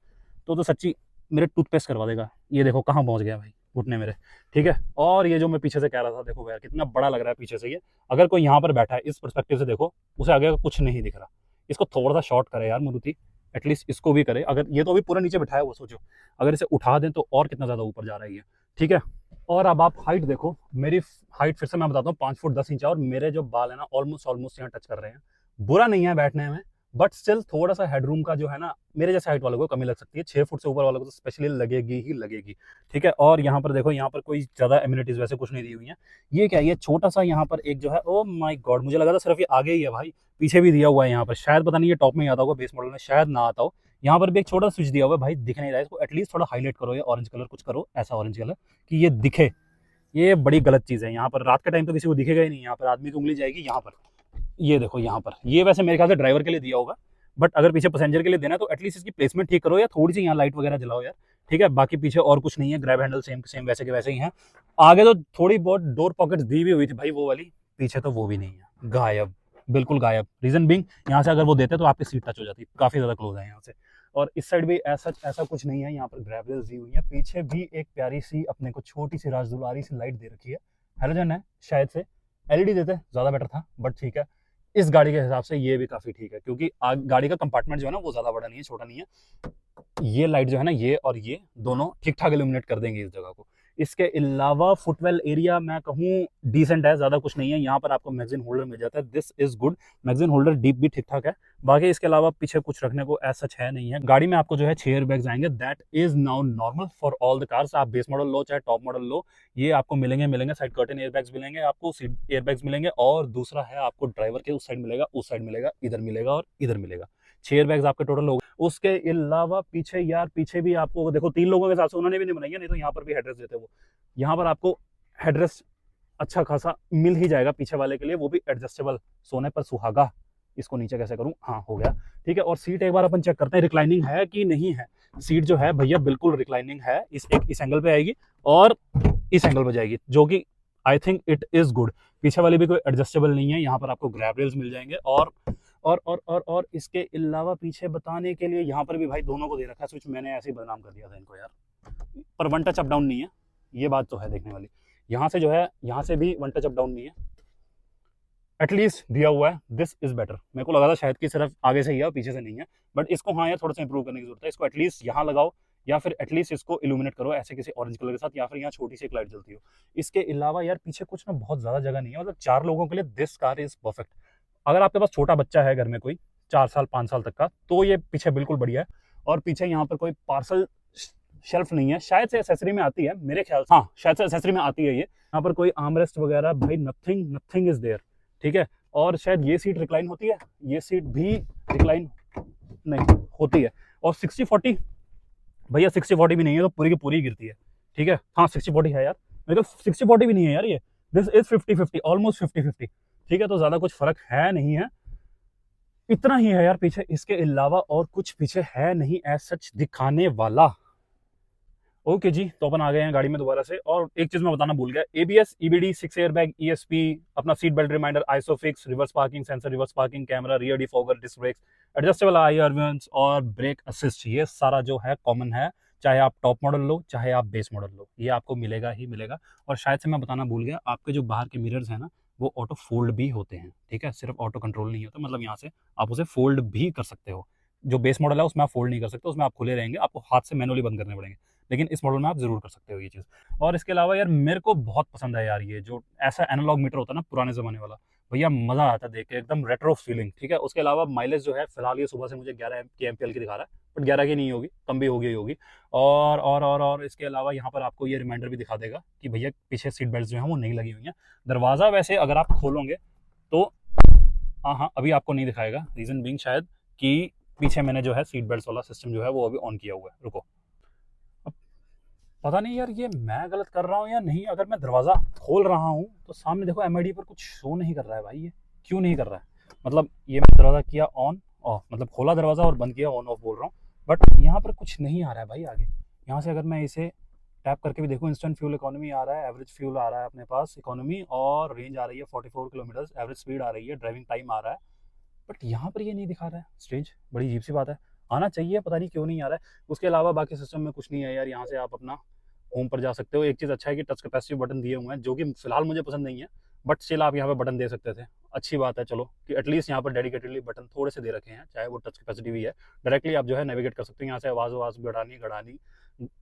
तो सच्ची मेरे टूथपेस्ट करवा देगा। ये देखो कहाँ पहुँच गया भाई घुटने मेरे, ठीक है। और ये जो मैं पीछे से कह रहा था, देखो यार कितना बड़ा लग रहा है पीछे से ये। अगर कोई यहाँ पर बैठा है इस पर्सपेक्टिव से देखो, उसे आगे का कुछ नहीं दिख रहा। इसको थोड़ा सा शॉर्ट करे यार मारुति, एटलीस्ट इसको भी करे। अगर ये तो अभी पूरा नीचे बैठा है, वो सोचो अगर इसे उठा दें तो और कितना ज़्यादा ऊपर जा रही है, ठीक है। और अब आप हाइट देखो, मेरी हाइट फिर से मैं बताता हूँ 5 फुट 10 इंच है, और मेरे जो बाल है ना ऑलमोस्ट यहाँ टच कर रहे हैं। बुरा नहीं है बैठने में, बट स्टिल थोड़ा सा हेडरूम का जो है ना मेरे जैसे हाइट वालों को कमी लग सकती है। 6 फुट से ऊपर वालों को तो स्पेशली लगेगी ही लगेगी, ठीक है। और यहाँ पर देखो, यहाँ पर कोई ज़्यादा एम्यूनिटीज़ वैसे कुछ नहीं दी हुई है। ये क्या है, ये छोटा सा यहाँ पर एक जो है, ओ माय गॉड, मुझे लगा था सिर्फ ये आगे ही है भाई, पीछे भी दिया हुआ है यहाँ पर। शायद पता नहीं ये टॉप में आता होगा, बेस मॉडल में शायद ना आता हो। यहाँ पर भी एक छोटा स्विच दिया हुआ है भाई, दिख नहीं रहा है इसको। एटलीस्ट थोड़ा हाईलाइट करो या ऑरेंज कलर कुछ करो, ऐसा ऑरेंज कलर कि ये दिखे। ये बड़ी गलत चीज़ है। यहाँ पर रात के टाइम तो किसी को दिखेगा ही नहीं। यहाँ पर आदमी की उंगली जाएगी यहाँ पर, ये देखो यहाँ पर। ये वैसे मेरे ख्याल से ड्राइवर के लिए दिया होगा, बट अगर पीछे पैसेंजर के लिए देना है तो एटलीस्ट इसकी प्लेसमेंट ठीक करो, या थोड़ी सी यहाँ लाइट वगैरह जलाओ यार, ठीक है। बाकी पीछे और कुछ नहीं है, ग्रैब हैंडल सेम वैसे के वैसे ही हैं। आगे तो थोड़ी बहुत डोर पॉकेट्स दी भी हुई थी भाई, वो वाली पीछे तो वो भी नहीं है, गायब, बिल्कुल गायब। रीजन बिंग, यहाँ से अगर वो देते तो आपकी सीट टच हो जाती, काफी ज्यादा क्लोज है यहाँ से। और इस साइड भी ऐसा कुछ नहीं है, यहाँ पर ग्रैब रेल्स दी हुई है। पीछे भी एक प्यारी सी अपने को छोटी सी राजदुलारी सी लाइट दे रखी है, हेलोजन है शायद से, एलईडी देते ज्यादा बेटर था, बट ठीक है। इस गाड़ी के हिसाब से ये भी काफी ठीक है, क्योंकि गाड़ी का कंपार्टमेंट जो है ना वो ज्यादा बड़ा नहीं है, छोटा नहीं है। ये लाइट जो है ना, ये और ये दोनों ठीक ठाक इल्यूमिनेट कर देंगे इस जगह को। इसके अलावा फुटवेल एरिया मैं कहूँ डिसेंट है, ज्यादा कुछ नहीं है। यहाँ पर आपको मैगजीन होल्डर मिल जाता है, this is good. Magazine holder deep भी ठीक ठाक है। बाकी इसके अलावा पीछे कुछ रखने को ऐसा सच है नहीं है। गाड़ी में आपको जो है 6 एयरबैग्स आएंगे, that is now normal for all the cars. आप बेस मॉडल लो चाहे टॉप मॉडल लो, ये आपको मिलेंगे। साइड कर्टन एयरबैग्स मिलेंगे आपको, सीट एयरबैग्स मिलेंगे, और दूसरा है आपको ड्राइवर के उस साइड मिलेगा, उस साइड मिलेगा, इधर मिलेगा और इधर मिलेगा। 6 एयरबैग्स आपके टोटल हो गए। उसके अलावा पीछे यार, पीछे भी आपको देखो 3 लोगों के हिसाब से उन्होंने भी नहीं बनाई है, नहीं तो यहाँ पर भी हेडरेस्ट देते वो। यहाँ पर आपको हेडरेस्ट अच्छा खासा मिल ही जाएगा पीछे वाले के लिए, वो भी एडजस्टेबल, सोने पर सुहागा। इसको नीचे कैसे करूं, हाँ हो गया, ठीक है। और सीट एक बार अपन चेक करते हैं रिक्लाइनिंग है कि नहीं है। सीट जो है भैया बिल्कुल रिक्लाइनिंग है, इस एंगल पे आएगी और इस एंगल पे जाएगी, जो कि I think it is good. पीछे वाली भी कोई एडजस्टेबल नहीं है। यहाँ पर आपको ग्रैब रेल्स मिल जाएंगे, और इसके अलावा पीछे बताने के लिए यहाँ पर भी भाई दोनों को दे रखा है स्विच। मैंने ऐसे ही बदनाम कर दिया था इनको यार, पर वन टच अप डाउन नहीं है, ये बात तो है देखने वाली। यहाँ से जो है, यहाँ से भी वन टच अप डाउन नहीं है, एटलीस्ट दिया हुआ है, दिस इज बेटर। मेरे को लगा था शायद कि सिर्फ आगे से ही है और पीछे से नहीं है, बट इसको हाँ यार थोड़ा सा इंप्रूव करने की जरूरत है। इसको एटलीस्ट यहाँ लगाओ, या फिर एटलीस्ट इसको इल्यूमिनेट करो ऐसे किसी ऑरेंज कलर के साथ, या फिर यहाँ छोटी सी एक लाइट जलती हो। इसके अलावा यार पीछे कुछ ना बहुत ज्यादा जगह नहीं है, मतलब 4 लोगों के लिए दिस कार इज परफेक्ट। अगर आपके पास छोटा बच्चा है घर में कोई 4 साल 5 साल तक का, तो ये पीछे बिल्कुल बढ़िया है। और पीछे यहाँ पर कोई पार्सल शेल्फ नहीं है, शायद से एसेसरी में आती है मेरे ख्याल से, हाँ शायद से एसेसरी में आती है ये। यहाँ पर कोई आर्मरेस्ट वगैरह भाई नथिंग इज देयर, ठीक है। और शायद ये सीट रिक्लाइन होती है, ये सीट भी रिक्लाइन नहीं होती है। और 60-40 भैया 60-40 भी नहीं है तो पूरी की पूरी गिरती है, ठीक है। हाँ 60-40 है यार, मेरे को 60-40 भी नहीं है यार, ये दिस इज 50-50, ऑलमोस्ट 50-50, ठीक है। तो ज्यादा कुछ फर्क है नहीं है, इतना ही है यार पीछे। इसके अलावा और कुछ पीछे है नहीं एज सच दिखाने वाला। ओके जी, तो अपन आ गए हैं गाड़ी में दोबारा से। और एक चीज मैं बताना भूल गया, एबीएस, ईबीडी, 6 एयरबैग, ईएसपी, अपना seat belt reminder, Isofix, reverse parking sensor, reverse parking camera, rear defogger, disc brakes, adjustable IR और ब्रेक असिस्ट, ये सारा जो है कॉमन है। चाहे आप टॉप मॉडल लो चाहे आप बेस मॉडल लो, ये आपको मिलेगा ही मिलेगा। और शायद से मैं बताना भूल गया, आपके जो बाहर के मिरर्स हैं ना, वो ऑटो फोल्ड भी होते हैं, ठीक है। सिर्फ ऑटो कंट्रोल नहीं होता, मतलब यहाँ से आप उसे फोल्ड भी कर सकते हो। जो बेस मॉडल है उसमें आप फोल्ड नहीं कर सकते, उसमें आप खुले रहेंगे, आपको हाथ से मैनुअली बंद करने पड़ेंगे। लेकिन इस मॉडल में आप जरूर कर सकते हो ये चीज़। और इसके अलावा यार मेरे को बहुत पसंद है यार, ये जो ऐसा एनालॉग मीटर होता है ना पुराने ज़माने वाला, भैया मज़ा आता है देख के, एकदम रेट्रो फीलिंग, ठीक है। उसके अलावा माइलेज जो है फिलहाल ये सुबह से मुझे 11 kmpl की दिखा रहा है, बट 11 की नहीं होगी, कम भी होगी होगी। और इसके अलावा यहाँ पर आपको ये रिमाइंडर भी दिखा देगा कि भैया पीछे सीट बेल्ट जो है वो नहीं लगी हुई हैं। दरवाज़ा वैसे अगर आप खोलोगे तो हाँ अभी आपको नहीं दिखाएगा, रीज़न बीइंग शायद कि पीछे मैंने जो है सीट बेल्ट वाला सिस्टम जो है वो अभी ऑन किया हुआ है। रुको, पता नहीं यार ये मैं गलत कर रहा हूँ या नहीं। अगर मैं दरवाज़ा खोल रहा हूँ तो सामने देखो एमआईडी पर कुछ शो नहीं कर रहा है भाई, ये क्यों नहीं कर रहा है। मतलब ये मैं दरवाज़ा किया ऑन ऑफ, मतलब खोला दरवाज़ा और बंद किया ऑन ऑफ बोल रहा हूँ, बट यहाँ पर कुछ नहीं आ रहा है भाई आगे। यहाँ से अगर मैं इसे टैप करके भी देखूँ, इंस्टेंट फ्यूल इकोनॉमी आ रहा है, एवरेज फ्यूल आ रहा है अपने पास इकोनॉमी, और रेंज आ रही है 44 किलोमीटर, एवरेज स्पीड आ रही है, ड्राइविंग टाइम आ रहा है, बट यहाँ पर ये नहीं दिखा रहा है। स्ट्रेंज, बड़ी अजीब सी बात है, आना चाहिए, पता नहीं क्यों नहीं आ रहा है। उसके अलावा बाकी सिस्टम में कुछ नहीं है यार। यहाँ से आप अपना होम पर जा सकते हो। एक चीज़ अच्छा है कि टच कैपेसिटिव बटन दिए हुए हैं, जो कि फिलहाल मुझे पसंद नहीं है, बट स्टिल आप यहाँ पे बटन दे सकते थे, अच्छी बात है। चलो कि एटलीस्ट यहाँ पर डेडिकेटेडली बटन थोड़े से दे रखे हैं, चाहे वो टच कैपेसिटी भी है। डायरेक्टली आप जो है नेविगेट कर सकते हो, यहाँ से आवाज़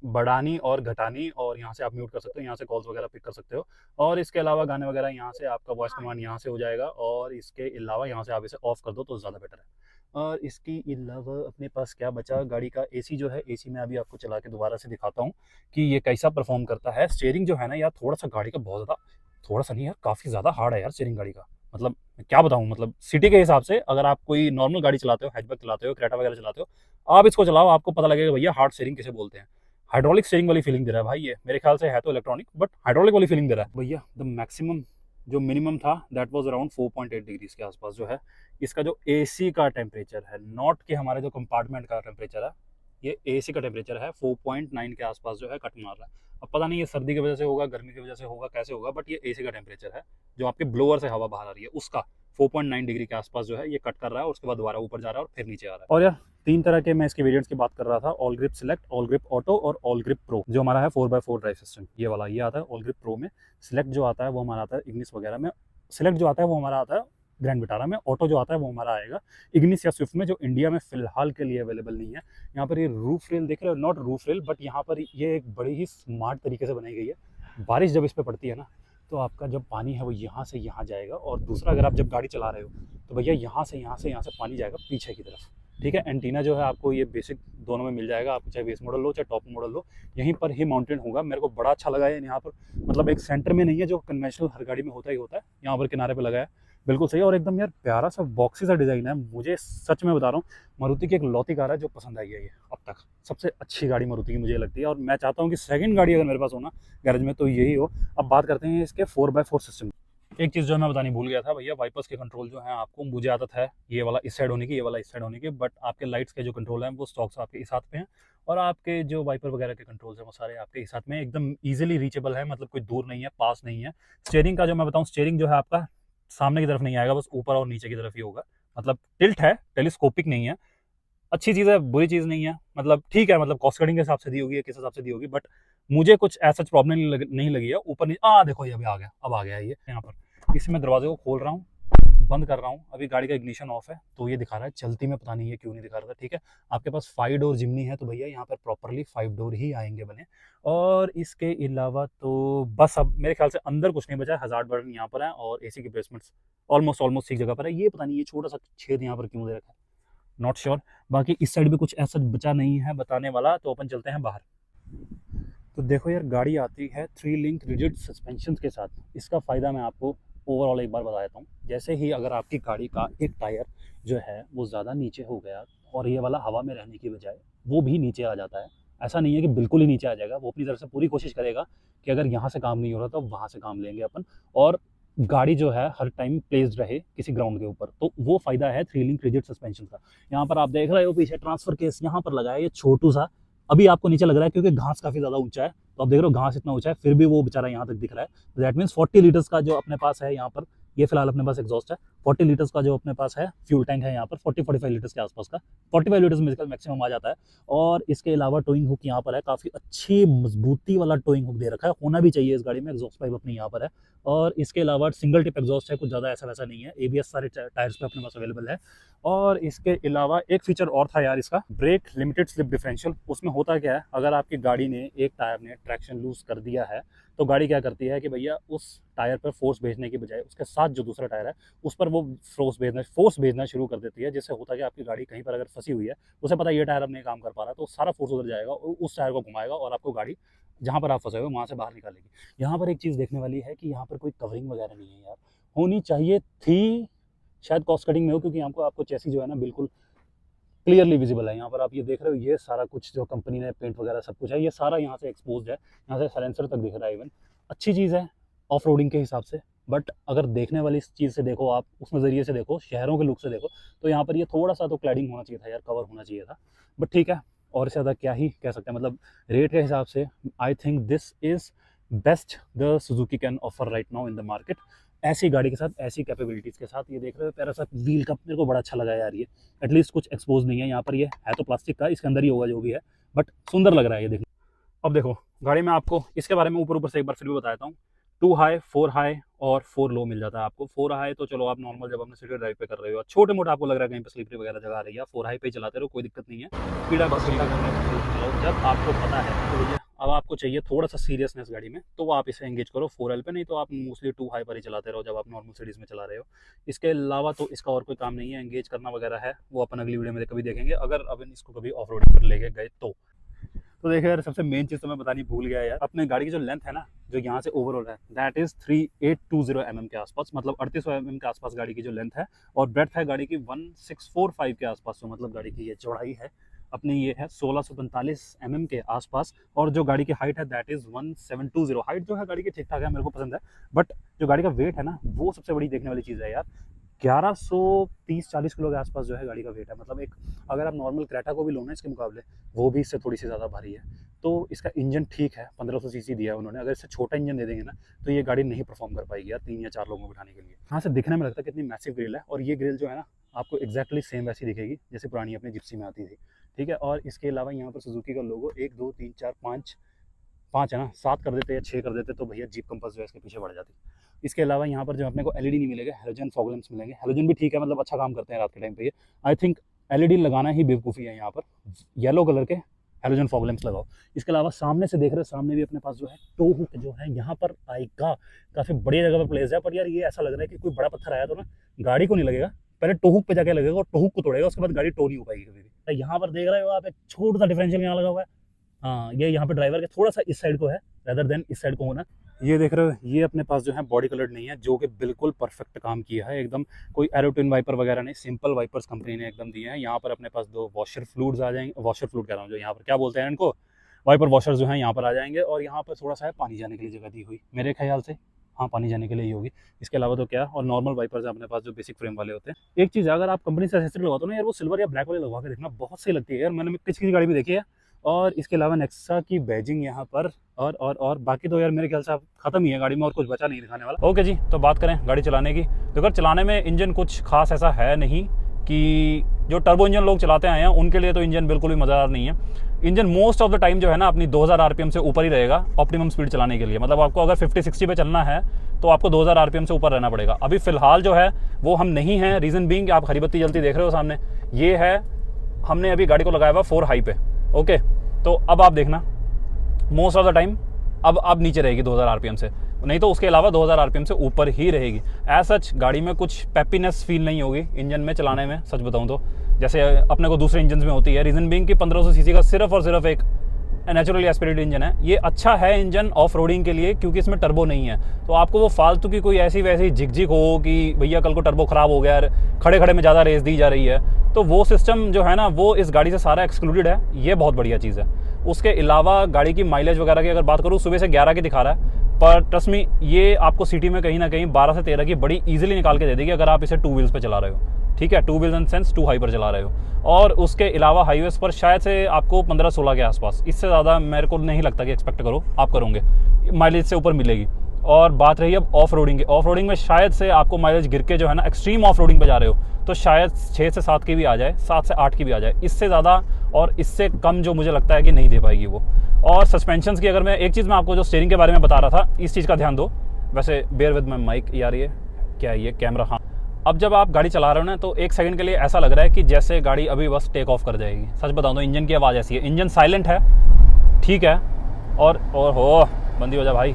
बढ़ानी और घटानी, और यहाँ से आप म्यूट कर सकते हो, यहाँ से कॉल्स वगैरह पिक कर सकते हो। और इसके अलावा गाने वगैरह यहाँ से आपका वॉइस कमांड यहाँ से हो जाएगा, और इसके अलावा यहाँ से आप इसे ऑफ कर दो तो ज़्यादा बेटर है। और इसके अलावा अपने पास क्या बचा, गाड़ी का एसी जो है, एसी में अभी आपको चला के दोबारा से दिखाता हूँ कि ये कैसा परफॉर्म करता है। स्टीयरिंग जो है ना यार, थोड़ा सा गाड़ी का बहुत ज़्यादा, थोड़ा सा नहीं यार काफ़ी ज़्यादा हार्ड है यार स्टीयरिंग गाड़ी का। मतलब क्या बताऊँ, मतलब सिटी के हिसाब से अगर आप कोई नॉर्मल गाड़ी चलाते हो, हैचबैक चलाते हो, क्रेटा वगैरह चलाते हो, आप इसको चलाओ, आपको पता लगेगा भैया हार्ड स्टीयरिंग किसे बोलते हैं। हाइड्रोलिक स्टीयरिंग वाली फीलिंग दे रहा है भाई ये, मेरे ख्याल से है तो इलेक्ट्रॉनिक, बट हाइड्रोलिक वाली फीलिंग दे रहा है भैया। द मैक्सिमम जो मिनिमम था दैट वाज अराउंड 4.8 डिग्रीज के आसपास जो है इसका जो एसी का टेम्परेचर है, नॉट कि हमारे जो कंपार्टमेंट का टेम्परेचर है, ये एसी का टेम्परेचर है 4.9 के आसपास जो है कट मार रहा है। अब पता नहीं ये सर्दी की वजह से होगा, गर्मी की वजह से होगा, कैसे होगा, बट ये एसी का टेम्परेचर है जो आपके ब्लोअर से हवा बाहर आ रही है उसका 4.9 डिग्री के आसपास जो है ये कट कर रहा है, और उसके बाद दोबारा ऊपर जा रहा है और फिर नीचे आ रहा है। और यार 3 तरह के मैं इसके वेरिएंट्स की बात कर रहा था, all grip select, all grip auto और ऑल ग्रिप प्रो। जो हमारा है 4x4 ड्राइव सिस्टम ये वाला ये आता है ऑल ग्रिप प्रो में। सिलेक्ट जो आता है वो हमारा आता है इग्निस वगैरह में। सिलेक्ट जो आता है वो हमारा आता है ग्रैंड विटारा में। ऑटो जो आता है वो हमारा आएगा इग्निस या स्विफ्ट में, जो इंडिया में फिलहाल के लिए अवेलेबल नहीं है। यहाँ पर ये रूफ रेल देख रहे हो, नॉट रूफ रेल, बट यहाँ पर ये एक बड़ी ही स्मार्ट तरीके से बनाई गई है। बारिश जब इस पर पड़ती है ना, तो आपका जब पानी है वो यहाँ से यहाँ जाएगा, और दूसरा अगर आप जब गाड़ी चला रहे हो तो भैया यहाँ से पानी जाएगा पीछे की तरफ। ठीक है, एंटीना जो है आपको ये बेसिक दोनों में मिल जाएगा, आप चाहे बेस मॉडल लो चाहे टॉप मॉडल लो, यहीं पर ही माउंटेड होगा। मेरे को बड़ा अच्छा लगा है यहाँ पर, मतलब एक सेंटर में नहीं है जो कन्वेंशनल हर गाड़ी में होता ही होता है, यहाँ पर किनारे पे लगा है, बिल्कुल सही। और एकदम यार प्यारा सा बॉक्सी सा डिज़ाइन है। मुझे सच में बता रहा हूँ, मारुति की एक लौती कार है जो पसंद आई है ये अब तक, सबसे अच्छी गाड़ी मारुति की मुझे लगती है, और मैं चाहता हूँ कि सेकंड गाड़ी अगर मेरे पास हो ना गैरेज में तो यही हो। अब बात करते हैं इसके 4x4 सिस्टम। एक चीज़ जो मैं बतानी भूल गया था भैया, वाइपर्स के कंट्रोल जो है आपको, मुझे आदत है ये वाला इस साइड होने की, ये वाला इस साइड होने की, बट आपके लाइट्स के जो कंट्रोल हैं वो स्टॉक से आपके इस हाथ पे हैं, और आपके जो वाइपर वगैरह के कंट्रोल्स हैं वो सारे आपके इस हाथ में एकदम ईजिली रीचेबल है, मतलब कोई दूर नहीं है, पास नहीं है। स्टेयरिंग का जो मैं बताऊँ, स्टेयरिंग जो है आपका सामने की तरफ नहीं आएगा, बस ऊपर और नीचे की तरफ ही होगा, मतलब टिल्ट है, टेलीस्कोपिक नहीं है। अच्छी चीज़ है, बुरी चीज़ नहीं है, मतलब ठीक है, मतलब कॉस्ट कटिंग के हिसाब से दी होगी, किस हिसाब से दी होगी, बट मुझे कुछ ऐसा प्रॉब्लम नहीं लगी है। ऊपर नहीं देखो ये अभी आ गया, अब आ गया ये यहाँ पर। इसमें दरवाजे को खोल रहा हूँ, बंद कर रहा हूँ, अभी गाड़ी का इग्निशन ऑफ है तो ये दिखा रहा है, चलती में पता नहीं है क्यों नहीं दिखा रहा था। ठीक है, आपके पास 5 डोर जिमनी है तो भैया यहाँ पर प्रॉपरली 5 डोर ही आएंगे बने। और इसके अलावा तो बस अब मेरे ख्याल से अंदर कुछ नहीं बचा है। हज़ार्ड बटन यहाँ पर है, और एसी की प्लेसमेंट्स ऑलमोस्ट ठीक जगह पर है। ये पता नहीं ये छोटा सा छेद यहाँ पर क्यों दे रखा है, नॉट श्योर। बाकी इस साइड भी कुछ ऐसा बचा नहीं है बताने वाला, तो अपन चलते हैं बाहर। तो देखो यार, गाड़ी आती है 3 लिंक रिजिड सस्पेंशन के साथ। इसका फ़ायदा मैं आपको ओवरऑल एक बार बता देता हूँ। जैसे ही अगर आपकी गाड़ी का एक टायर जो है वो ज़्यादा नीचे हो गया, और ये वाला हवा में रहने की बजाय वो भी नीचे आ जाता है, ऐसा नहीं है कि बिल्कुल ही नीचे आ जाएगा, वो अपनी तरफ से पूरी कोशिश करेगा कि अगर यहाँ से काम नहीं हो रहा तो वहाँ से काम लेंगे अपन, और गाड़ी जो है हर टाइम प्लेस्ड रहे किसी ग्राउंड के ऊपर। तो वो फ़ायदा है 3 लिंक रिजिड सस्पेंशन का। यहाँ पर आप देख रहे हो पीछे ट्रांसफर केस यहाँ पर लगा है, ये छोटू सा अभी आपको नीचे लग रहा है क्योंकि घास काफ़ी ज़्यादा ऊंचा है, तो आप देख रहे हो घास इतना ऊंचा है फिर भी वो बेचारा यहाँ तक दिख रहा है। दैट मीन्स 40 लीटर्स का जो अपने पास है यहाँ पर, ये फिलहाल अपने पास एग्जॉस्ट है, 40 लीटर्स का जो अपने पास है फ्यूल टैंक है यहाँ पर, 40-45 लीटर्स के आसपास का, 45 लीटर्स मैक्सिमम आ जाता है। और इसके अलावा टोइंग हुक यहाँ पर है, काफ़ी अच्छी मजबूती वाला टोइंग हुक दे रखा है, होना भी चाहिए इस गाड़ी में। एग्जॉस्ट पाइप अपनी यहाँ पर है, और इसके अलावा सिंगल टिप एग्जॉस्ट है, कुछ ज़्यादा ऐसा वैसा नहीं है। एबीएस सारे टायर्स पे अपने पास अवेलेबल है। और इसके अलावा एक फीचर और था यार इसका, ब्रेक लिमिटेड स्लिप डिफरेंशियल। उसमें होता क्या है, अगर आपकी गाड़ी ने एक टायर ने ट्रैक्शन लूज कर दिया है तो गाड़ी क्या करती है कि भैया उस टायर पर फोर्स भेजने की बजाय उसके साथ जो दूसरा टायर है उस पर वो फोर्स भेजना शुरू कर देती है, जिससे होता है कि आपकी गाड़ी कहीं पर अगर फंसी हुई है, उसे पता ये टायर अब नहीं काम कर पा रहा, तो सारा फोर्स उधर जाएगा और उस टायर को घुमाएगा और आपको गाड़ी जहाँ पर आप फंसे हुए वहाँ से बाहर निकालेगी। यहाँ पर एक चीज़ देखने वाली है कि यहाँ पर कोई कवरिंग वगैरह नहीं है यार, होनी चाहिए थी, शायद कॉस्ट कटिंग में हो, क्योंकि आपको चेसी जो है ना बिल्कुल क्लियरली विजिबल है। यहाँ पर आप ये देख रहे हो, ये सारा कुछ जो कंपनी ने पेंट वगैरह सब कुछ है ये सारा यहाँ से एक्सपोज्ड है, यहाँ से साइलेंसर तक दिख रहा है इवन। अच्छी चीज़ है ऑफ रोडिंग के हिसाब से, बट अगर देखने वाली इस चीज़ से देखो आप, उस नज़रिए से देखो, शहरों के लुक से देखो, तो यहाँ पर ये थोड़ा सा तो क्लैडिंग होना चाहिए था यार, कवर होना चाहिए था, बट ठीक है, और इससे ज़्यादा क्या ही कह सकते हैं। मतलब रेट के हिसाब से I think this is best the Suzuki can offer right now in the market. ऐसी गाड़ी के साथ, ऐसी कैपेबिलिटीज़ के साथ। ये देख रहे हो प्यारा सा व्हील कप, मेरे को बड़ा अच्छा लगा यार। ये एटलीस्ट कुछ एक्सपोज नहीं है यहाँ पर, ये है तो प्लास्टिक का, इसके अंदर ही होगा जो भी है, बट सुंदर लग रहा है ये देखने। अब देखो गाड़ी में आपको इसके बारे में ऊपर से एक बार फिर भी बताता हूँ। 2 हाई, 4 हाई और 4 लो मिल जाता है आपको। 4 हाई तो चलो आप नॉर्मल जब अपने सिटी ड्राइव पे कर रहे हो, छोटे मोटे आपको लग रहा है कहीं पे स्लिपरी वगैरह जगह आ रही है, 4 हाई पे चलाते रहो, कोई दिक्कत नहीं है। पीड़ा बस जब आपको पता है तो भैया अब आपको चाहिए थोड़ा सा सीरियसनेस गाड़ी में, तो आप इसे एंगेज करो 4L पे, नहीं तो आप मोस्टली 2 हाई पर ही चलाते रहो जब आप नॉर्मल सिटीज़ में चला रहे हो। इसके अलावा तो इसका और कोई काम नहीं है, एंगेज करना वगैरह है वो अपन अगली वीडियो में कभी देखेंगे, अगर अपन इसको कभी ऑफ रोडिंग पर लेके गए तो देखिए यार, सबसे मेन चीज़ तो मैं बतानी भूल गया यार, अपने गाड़ी की जो लेंथ है ना, जो यहाँ से ओवरऑल है, दैट इज़ 3820 mm के आसपास, मतलब 3800 mm के आसपास गाड़ी की जो लेंथ है, और ब्रेड्थ है गाड़ी की 1645 के आसपास। तो मतलब गाड़ी की ये चौड़ाई है अपनी, ये है 1645 mm के आसपास, और जो गाड़ी की हाइट है दैट इज़ 1720। हाइट जो है गाड़ी की ठीक ठाक है, मेरे को पसंद है, बट जो गाड़ी का वेट है ना वो सबसे बड़ी देखने वाली चीज़ है यार। 1130-40 किलो के आसपास जो है गाड़ी का वेट है। मतलब एक अगर आप नॉर्मल क्रेटा को भी लो ना इसके मुकाबले, वो भी इससे थोड़ी सी ज़्यादा भारी है। तो इसका इंजन ठीक है, 1500 सीसी दिया है उन्होंने। अगर इससे छोटा इंजन दे देंगे ना तो ये गाड़ी नहीं परफॉर्म कर पाएगी यार 3 या 4 लोगों को बिठाने के लिए। हाँ, से दिखने में लगता है कितनी मैसिव ग्रिल है, और ये ग्रिल जो है ना आपको एक्जैक्टली सेम वैसी दिखेगी जैसे पुरानी अपनी जिप्सी में आती थी, ठीक है। और इसके अलावा यहाँ पर सुजुकी का लोगो 1 2 3 4 5 5 है ना, 7 कर देते या 6 कर देते तो भैया जीप कंपास जो है इसके पीछे बढ़ जाती। इसके अलावा यहाँ पर जो अपने को एलईडी नहीं मिलेगा, हेलोजन फॉग लैंप्स मिलेंगे। हेलोजन भी ठीक है, मतलब अच्छा काम करते हैं रात के टाइम पे ये। आई थिंक एलईडी लगाना ही बेवकूफ़ी है यहाँ पर। येलो कलर के हेलोजन फॉग लैंप्स लगाओ। इसके अलावा सामने से देख रहे हो, सामने भी अपने पास जो है टो हुक जो है यहाँ पर आएगा। काफ़ी बढ़िया जगह पर प्लेस है, पर यार ये ऐसा लग रहा है कि कोई बड़ा पत्थर आया तो ना गाड़ी को नहीं लगेगा, पहले टो हुक पे जाके लगेगा और टो हुक को तोड़ेगा, उसके बाद गाड़ी टो नहीं हो पाएगी कभी भी। तो यहाँ पर देख रहे हो आप, एक छोटा सा डिफरेंशियल यहाँ लगा हुआ है। हाँ, ये यहाँ पे ड्राइवर के थोड़ा सा इस साइड को है रेदर देन इस साइड को होना। ये देख रहे हो, ये अपने पास जो है बॉडी कलर्ड नहीं है, जो कि बिल्कुल परफेक्ट काम किया है एकदम। कोई एरोटिन वाइपर वगैरह नहीं, सिंपल वाइपर्स कंपनी ने एकदम दिए हैं। यहाँ पर अपने पास 2 वॉशर फ्लूड्स आ जाएंगे, वॉशर फ्लूड कह रहा हूँ, जो यहाँ पर क्या बोलते हैं इनको, वाइपर वॉशर जो है यहाँ पर आ जाएंगे। और यहाँ पर थोड़ा सा है पानी जाने के लिए जगह दी हुई मेरे ख्याल से, हाँ पानी जाने के लिए ही होगी। इसके अलावा तो क्या, और नॉर्मल वाइपर्स है अपने पास जो बेसिक फ्रेम वाले होते हैं। एक चीज़, अगर आप कंपनी से एक्सेसरी लगवाते हो ना यार, वो सिल्वर या ब्लैक वाले लगवा के देखना, बहुत सही लगती है यार। मैंने किसी गाड़ी में देखी है। और इसके अलावा नेक्सा की बैजिंग यहाँ पर, और बाकी तो यार मेरे ख्याल से अब खत्म ही है गाड़ी में, और कुछ बचा नहीं दिखाने वाला। ओके जी, तो बात करें गाड़ी चलाने की, तो अगर चलाने में इंजन कुछ खास ऐसा है नहीं कि जो टर्बो इंजन लोग चलाते आए हैं उनके लिए तो इंजन बिल्कुल भी मज़ेदार नहीं है। Engine most of the time जो है ना अपनी 2000 आरपीएम से ऊपर ही रहेगा ऑप्टिमम स्पीड चलाने के लिए। मतलब आपको अगर 50-60 पे चलना है तो आपको 2000 आरपीएम से ऊपर रहना पड़ेगा। अभी फिलहाल जो है वो हम नहीं हैं, रीज़न बीइंग आप हरी बत्ती जलती देख रहे हो सामने, ये है हमने अभी गाड़ी को लगाया हुआ 4 हाई पे। ओके, तो अब आप देखना मोस्ट ऑफ द टाइम अब नीचे रहेगी 2000 आरपीएम से, नहीं तो उसके अलावा 2000 आरपीएम से ऊपर ही रहेगी। एज सच गाड़ी में कुछ पेपीनेस फील नहीं होगी इंजन में चलाने में, सच बताऊं तो, जैसे अपने को दूसरे इंजन में होती है। रीजन बीइंग कि 1500 सीसी का सिर्फ और सिर्फ एक नेचुरली एस्पिरेटेड इंजन है। ये अच्छा है इंजन ऑफ रोडिंग के लिए, क्योंकि इसमें टर्बो नहीं है। तो आपको वो फालतू की कोई ऐसी वैसी झिकझिक हो कि भैया कल को टर्बो खराब हो गया, खड़े खड़े में ज़्यादा रेस दी जा रही है, तो वो सिस्टम जो है ना वो इस गाड़ी से सारा एक्सक्लूडेड है। ये बहुत बढ़िया चीज़ है। उसके अलावा गाड़ी की माइलेज वगैरह की अगर बात करूँ, सुबह से 11 की दिखा रहा है, पर ट्रस्ट मी ये आपको सिटी में कहीं ना कहीं 12 से 13 की बड़ी इजीली निकाल के दे देगी अगर आप इसे 2 व्हील्स पे चला रहे हो। ठीक है, 2 व्हील्स इन सेंस 2 हाई पर चला रहे हो। और उसके अलावा हाईवेज पर शायद से आपको 15-16 के आसपास, इससे ज़्यादा मेरे को नहीं लगता कि एक्सपेक्ट करो आप करोगे, माइलेज से ऊपर मिलेगी। और बात रही अब ऑफ रोडिंग की, ऑफ रोडिंग में शायद से आपको माइलेज गिर के जो है ना एक्सट्रीम ऑफ रोडिंग पे जा रहे हो तो शायद 6 से 7 की भी आ जाए, 7 से 8 की भी आ जाए। इससे ज़्यादा और इससे कम जो मुझे लगता है कि नहीं दे पाएगी वो। और सस्पेंशन की अगर मैं एक चीज़ मैं आपको जो स्टीयरिंग के बारे में बता रहा था, इस चीज़ का ध्यान दो। वैसे बेयर विद माई माइक यार, ये क्या है, ये कैमरा। हाँ, अब जब आप गाड़ी चला रहे हो ना तो एक सेकंड के लिए ऐसा लग रहा है कि जैसे गाड़ी अभी बस टेक ऑफ कर जाएगी। सच बताऊं तो इंजन की आवाज़ ऐसी है। इंजन साइलेंट है, ठीक है, और हो बंदी हो जा भाई,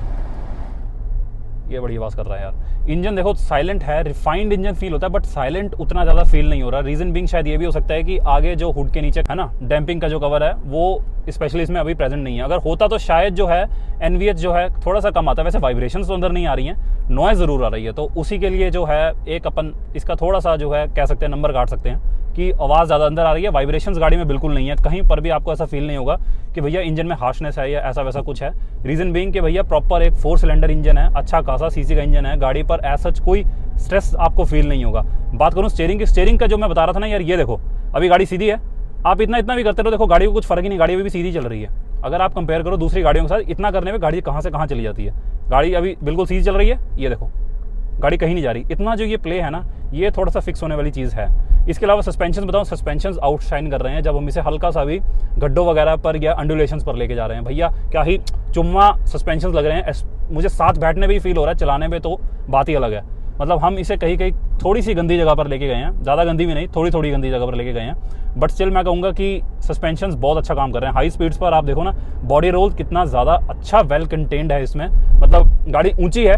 ये बड़ी आवाज़ कर रहा है यार। इंजन देखो साइलेंट है, रिफाइंड इंजन फील होता है, बट साइलेंट उतना ज़्यादा फील नहीं हो रहा। रीज़न बीइंग शायद ये भी हो सकता है कि आगे जो हुड के नीचे है ना डैम्पिंग का जो कवर है वो स्पेशली इसमें अभी प्रेजेंट नहीं है। अगर होता तो शायद जो है एनवीएच जो है थोड़ा सा कम आता है। वैसे वाइब्रेशंस तो अंदर नहीं आ रही हैं, नॉइज़ ज़रूर आ रही है, तो उसी के लिए जो है एक अपन इसका थोड़ा सा जो है कह सकते हैं नंबर काट सकते हैं कि आवाज़ ज़्यादा अंदर आ रही है। वाइब्रेशंस गाड़ी में बिल्कुल नहीं है, कहीं पर भी आपको ऐसा फील नहीं होगा कि भैया इंजन में हार्शनेस है या ऐसा वैसा कुछ है। रीज़न बीइंग कि भैया प्रॉपर एक 4 सिलेंडर इंजन है, अच्छा खासा सीसी का इंजन है, गाड़ी पर एज सच कोई स्ट्रेस आपको फील नहीं होगा। बात करूँ स्टीयरिंग की, स्टीयरिंग का जो मैं बता रहा था ना यार, ये देखो अभी गाड़ी सीधी है, आप इतना भी करते रहो, देखो गाड़ी को कुछ फर्क ही नहीं, गाड़ी अभी भी सीधी चल रही है। अगर आप कंपेयर करो दूसरी गाड़ियों के साथ, इतना करने में गाड़ी कहाँ से कहाँ चली जाती है। गाड़ी अभी बिल्कुल सीधी चल रही है, ये देखो गाड़ी कहीं नहीं जा रही। इतना जो ये प्ले है ना, ये थोड़ा सा फिक्स होने वाली चीज़ है। इसके अलावा सस्पेंशन बताऊँ, सस्पेंशन आउटशाइन कर रहे हैं जब हम इसे हल्का सा भी गड्ढों वगैरह पर या अंडुलेशंस पर लेके जा रहे हैं। भैया क्या ही चुम्मा सस्पेंशन लग रहे हैं, मुझे साथ बैठने में ही फील हो रहा है, चलाने में तो बात ही अलग है। मतलब हम इसे कहीं थोड़ी सी गंदी जगह पर लेके गए हैं, ज़्यादा गंदी भी नहीं, थोड़ी गंदी जगह पर लेके गए हैं, बट स्टिल मैं कहूँगा कि सस्पेंशंस बहुत अच्छा काम कर रहे हैं। हाई स्पीड्स पर आप देखो ना, बॉडी रोल कितना ज़्यादा अच्छा वेल कंटेन्ड है इसमें। मतलब गाड़ी ऊंची है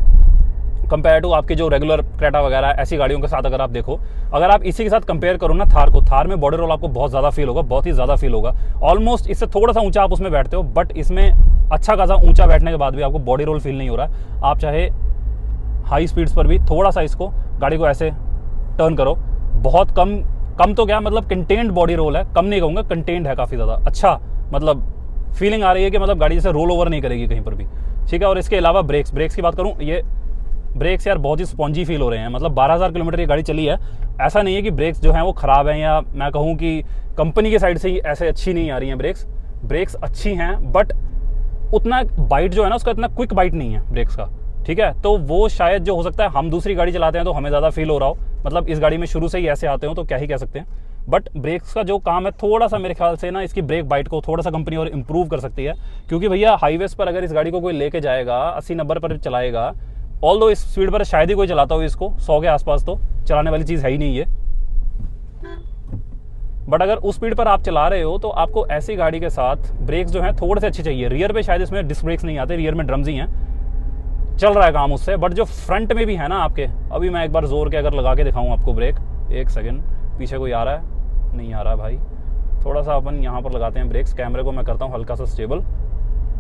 कंपेयर टू आपके जो रेगुलर क्रेटा वगैरह ऐसी गाड़ियों के साथ। अगर आप देखो, अगर आप इसी के साथ कंपेयर करो ना थार को, थार में बॉडी रोल आपको बहुत ज़्यादा फील होगा, बहुत ही ज़्यादा फील होगा। ऑलमोस्ट इससे थोड़ा सा ऊंचा आप उसमें बैठते हो, बट इसमें अच्छा खासा ऊंचा बैठने के बाद भी आपको बॉडी रोल फील नहीं हो रहा। आप चाहे हाई स्पीड्स पर भी थोड़ा सा इसको गाड़ी को ऐसे टर्न करो, बहुत कम तो क्या मतलब कंटेन्ड बॉडी रोल है, कम नहीं कहूँगा, कंटेन्ड है काफ़ी ज़्यादा अच्छा। मतलब फीलिंग आ रही है कि मतलब गाड़ी जैसे रोल ओवर नहीं करेगी कहीं पर भी, ठीक है। और इसके अलावा ब्रेक्स की बात करूँ, ये ब्रेक्स यार बहुत ही स्पॉन्जी फील हो रहे हैं। मतलब 12,000 किलोमीटर ये गाड़ी चली है, ऐसा नहीं है कि ब्रेक्स जो हैं वो ख़राब हैं, या मैं कहूँ कि कंपनी की साइड से ही ऐसे अच्छी नहीं आ रही हैं ब्रेक्स अच्छी हैं, बट उतना बाइट जो है ना उसका इतना क्विक बाइट नहीं है ब्रेक्स का, ठीक है। तो वो शायद जो हो सकता है हम दूसरी गाड़ी चलाते हैं तो हमें ज़्यादा फील हो रहा हो, मतलब इस गाड़ी में शुरू से ही ऐसे आते हो तो क्या ही कह सकते हैं। बट ब्रेक्स का जो काम है थोड़ा सा मेरे ख्याल से ना इसकी ब्रेक बाइट को थोड़ा सा कंपनी और इम्प्रूव कर सकती है, क्योंकि भैया हाईवेज पर अगर इस गाड़ी को कोई लेके जाएगा 80-90 पर चलाएगा, ऑल दो इस स्पीड पर शायद ही कोई चलाता हो इसको, 100 के आसपास तो चलाने वाली चीज़ है ही नहीं ये। बट अगर उस स्पीड पर आप चला रहे हो तो आपको ऐसी गाड़ी के साथ ब्रेक्स जो हैं थोड़े से अच्छे चाहिए। रियर पे शायद इसमें डिस्क ब्रेक्स नहीं आते, रियर में ड्रम्स ही हैं, चल रहा है काम उससे। बट जो फ्रंट में भी है ना आपके, अभी मैं एक बार जोर के अगर लगा के दिखाऊं आपको ब्रेक, एक सेकंड, पीछे कोई आ रहा है? नहीं आ रहा भाई। थोड़ा सा अपन यहाँ पर लगाते हैं ब्रेक्स, कैमरे को मैं करता हूँ हल्का सा स्टेबल,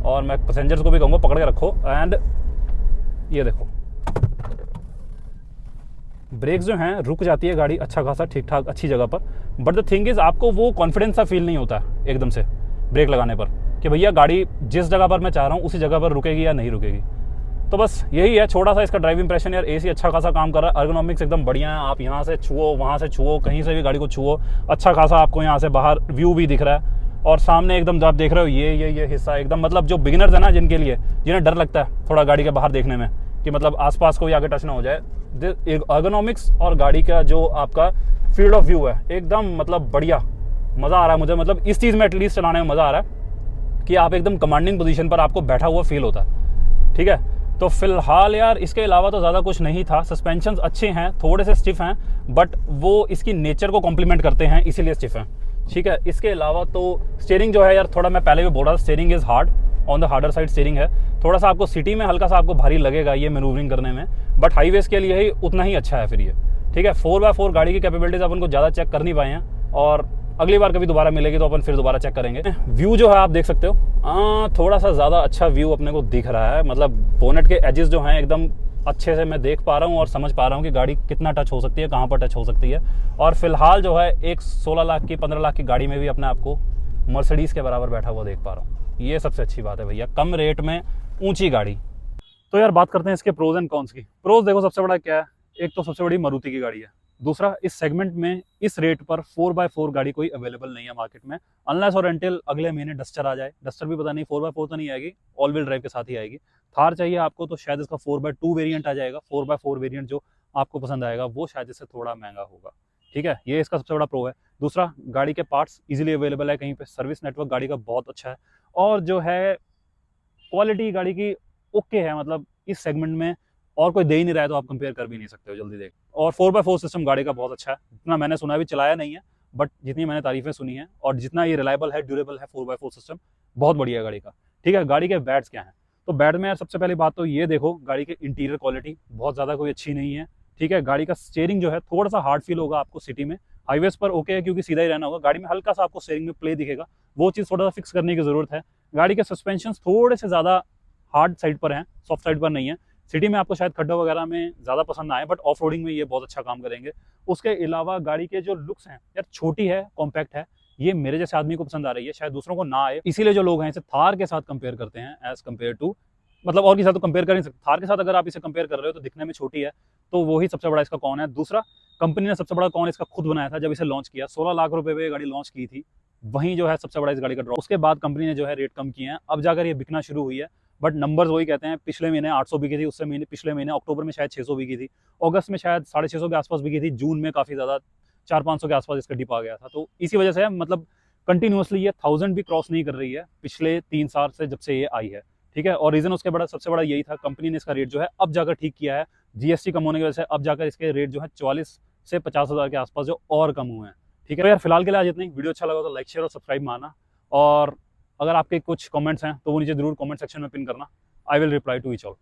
और मैं पैसेंजर्स को भी कहूँगा पकड़ के रखो। एंड ये देखो ब्रेक्स जो हैं रुक जाती है गाड़ी अच्छा खासा ठीक ठाक अच्छी जगह पर। बट द थिंग इज़ आपको वो कॉन्फिडेंस सा फील नहीं होता एकदम से ब्रेक लगाने पर कि भैया गाड़ी जिस जगह पर मैं चाह रहा हूँ उसी जगह पर रुकेगी या नहीं रुकेगी। तो बस यही है छोटा सा इसका ड्राइव इंप्रेशन यार। एसी अच्छा खासा काम कर रहा है, अर्गोनॉमिक्स एकदम बढ़िया है। आप यहाँ से छुओ वहाँ से छुओ, कहीं से भी गाड़ी को छुओ, अच्छा खासा आपको यहाँ से बाहर व्यू भी दिख रहा है। और सामने एकदम जो आप देख रहे हो ये हिस्सा एकदम, मतलब जो बिगिनर्स है ना जिनके लिए, जिन्हें डर लगता है थोड़ा गाड़ी के बाहर देखने में कि मतलब आसपास कोई आगे टच ना हो जाए, अर्गोनॉमिक्स और गाड़ी का जो आपका फील्ड ऑफ व्यू है एकदम मतलब बढ़िया, मज़ा आ रहा है मुझे। मतलब इस चीज़ में एटलीस्ट चलाने में मज़ा आ रहा है कि आप एकदम कमांडिंग पोजीशन पर आपको बैठा हुआ फील होता है, ठीक है। तो फिलहाल यार इसके अलावा तो ज़्यादा कुछ नहीं था। सस्पेंशंस अच्छे हैं, थोड़े से स्टिफ हैं, बट वो इसकी नेचर को कॉम्प्लीमेंट करते हैं इसीलिए स्टिफ हैं, ठीक है। इसके अलावा तो स्टीयरिंग जो है यार, थोड़ा मैं पहले भी बोल रहा था, steering is hard, on the harder side steering है। थोड़ा सा आपको सिटी में हल्का सा आपको भारी लगेगा ये मैनूवरिंग करने में, बट हाईवेज के लिए ही उतना ही अच्छा है फिर ये, ठीक है। 4x4 गाड़ी की कैपेबिलिटीज़ अपन को ज़्यादा चेक कर नहीं पाए हैं, और अगली बार कभी दोबारा मिलेगी तो अपन फिर दोबारा चेक करेंगे। व्यू जो है आप देख सकते हो, थोड़ा सा ज़्यादा अच्छा व्यू अपने को दिख रहा है। मतलब बोनेट के एजेस जो हैं एकदम अच्छे से मैं देख पा रहा हूँ और समझ पा रहा हूँ कि गाड़ी कितना टच हो सकती है, कहाँ पर टच हो सकती है। और फिलहाल जो है एक 16 लाख की 15 लाख की गाड़ी में भी अपने आपको मर्सिडीज़ के बराबर बैठा हुआ देख पा रहा हूँ। ये सबसे अच्छी बात है भैया, कम रेट में ऊँची गाड़ी। तो यार बात करते हैं इसके प्रोज एंड कॉन्स की। प्रोज देखो सबसे बड़ा क्या है, एक तो सबसे बड़ी मारुति की गाड़ी है, दूसरा इस सेगमेंट में इस रेट पर 4x4 गाड़ी कोई अवेलेबल नहीं है मार्केट में, अनलेस और अनटिल अगले महीने डस्टर आ जाए। डस्टर भी पता नहीं 4x4 तो नहीं आएगी, ऑल व्हील ड्राइव के साथ ही आएगी। थार चाहिए आपको तो शायद इसका 4x2 वेरिएंट आ जाएगा। 4x4 वेरिएंट जो आपको पसंद आएगा वो शायद इससे थोड़ा महंगा होगा, ठीक है। ये इसका सबसे बड़ा प्रो है। दूसरा, गाड़ी के पार्ट्स इजीली अवेलेबल है कहीं पे, सर्विस नेटवर्क गाड़ी का बहुत अच्छा है, और जो है क्वालिटी गाड़ी की ओके है। मतलब इस सेगमेंट में और कोई दे ही नहीं रहा है तो आप कंपेयर कर भी नहीं सकते हो जल्दी देख। और 4x4 सिस्टम गाड़ी का बहुत अच्छा है, जितना मैंने सुना भी, चलाया नहीं है, बट जितनी मैंने तारीफें सुनी हैं और जितना ये रिलायबल है, ड्यूरेबल है 4x4 सिस्टम, बहुत बढ़िया है गाड़ी का, ठीक है। गाड़ी के बैड्स क्या हैं, तो बैड में यार सबसे पहली बात तो ये देखो, गाड़ी की इंटीरियर क्वालिटी बहुत ज़्यादा कोई अच्छी नहीं है, ठीक है। गाड़ी का स्टीयरिंग जो है थोड़ा सा हार्ड फील होगा आपको सिटी में, हाईवेज पर ओके है क्योंकि सीधा ही रहना होगा। गाड़ी में हल्का सा आपको स्टीयरिंग में प्ले दिखेगा, वो चीज़ थोड़ा सा फिक्स करने की ज़रूरत है। गाड़ी के सस्पेंशन थोड़े से ज़्यादा हार्ड साइड पर हैं, सॉफ्ट साइड पर नहीं है। सिटी में आपको शायद खड्डों वगैरह में ज़्यादा पसंद ना आए, बट ऑफ रोडिंग में ये बहुत अच्छा काम करेंगे। उसके अलावा गाड़ी के जो लुक्स हैं यार, छोटी है, कॉम्पैक्ट है, ये मेरे जैसे आदमी को पसंद आ रही है, शायद दूसरों को ना आए। इसीलिए जो लोग हैं इसे थार के साथ कंपेयर करते हैं एज कम्पेयर टू, मतलब और के साथ तो कंपेयर कर नहीं सकते, थार के साथ अगर आप इसे कंपेयर कर रहे हो तो दिखने में छोटी है, तो वही सबसे बड़ा इसका कौन है। दूसरा, कंपनी ने सबसे बड़ा कौन इसका खुद बनाया था जब इसे लॉन्च किया, 16 लाख रुपए पे गाड़ी लॉन्च की थी, वहीं जो है सबसे बड़ा इस गाड़ी का ड्रॉप। उसके बाद कंपनी ने जो है रेट कम किए हैं, अब जाकर ये बिकना शुरू हुई है, बट नंबर्स वही कहते हैं। पिछले महीने 800 बिकी थी, उससे पिछले महीने अक्टूबर में शायद 600 बिकी थी, अगस्त में शायद 650 के आसपास बिकी थी, जून में काफ़ी ज़्यादा 400-500 के आसपास इसका डिप आ गया था। तो इसी वजह से मतलब कंटिन्यूसली ये 1000 भी क्रॉस नहीं कर रही है पिछले 3 साल से जब से ये आई है, ठीक है। और रीज़न उसके बड़ा सबसे बड़ा यही था, कंपनी ने इसका रेट जो है अब जाकर ठीक किया है, जीएसटी कम होने की वजह से अब जाकर इसके रेट जो है 44 से 50 हज़ार के आसपास जो और कम हुए हैं, ठीक है। तो यार फिलहाल के लिए आज इतनी। वीडियो अच्छा लगा तो लाइक शेयर और सब्सक्राइब मारना, और अगर आपके कुछ कमेंट्स हैं तो वो नीचे जरूर कमेंट सेक्शन में पिन करना। I will reply to each all.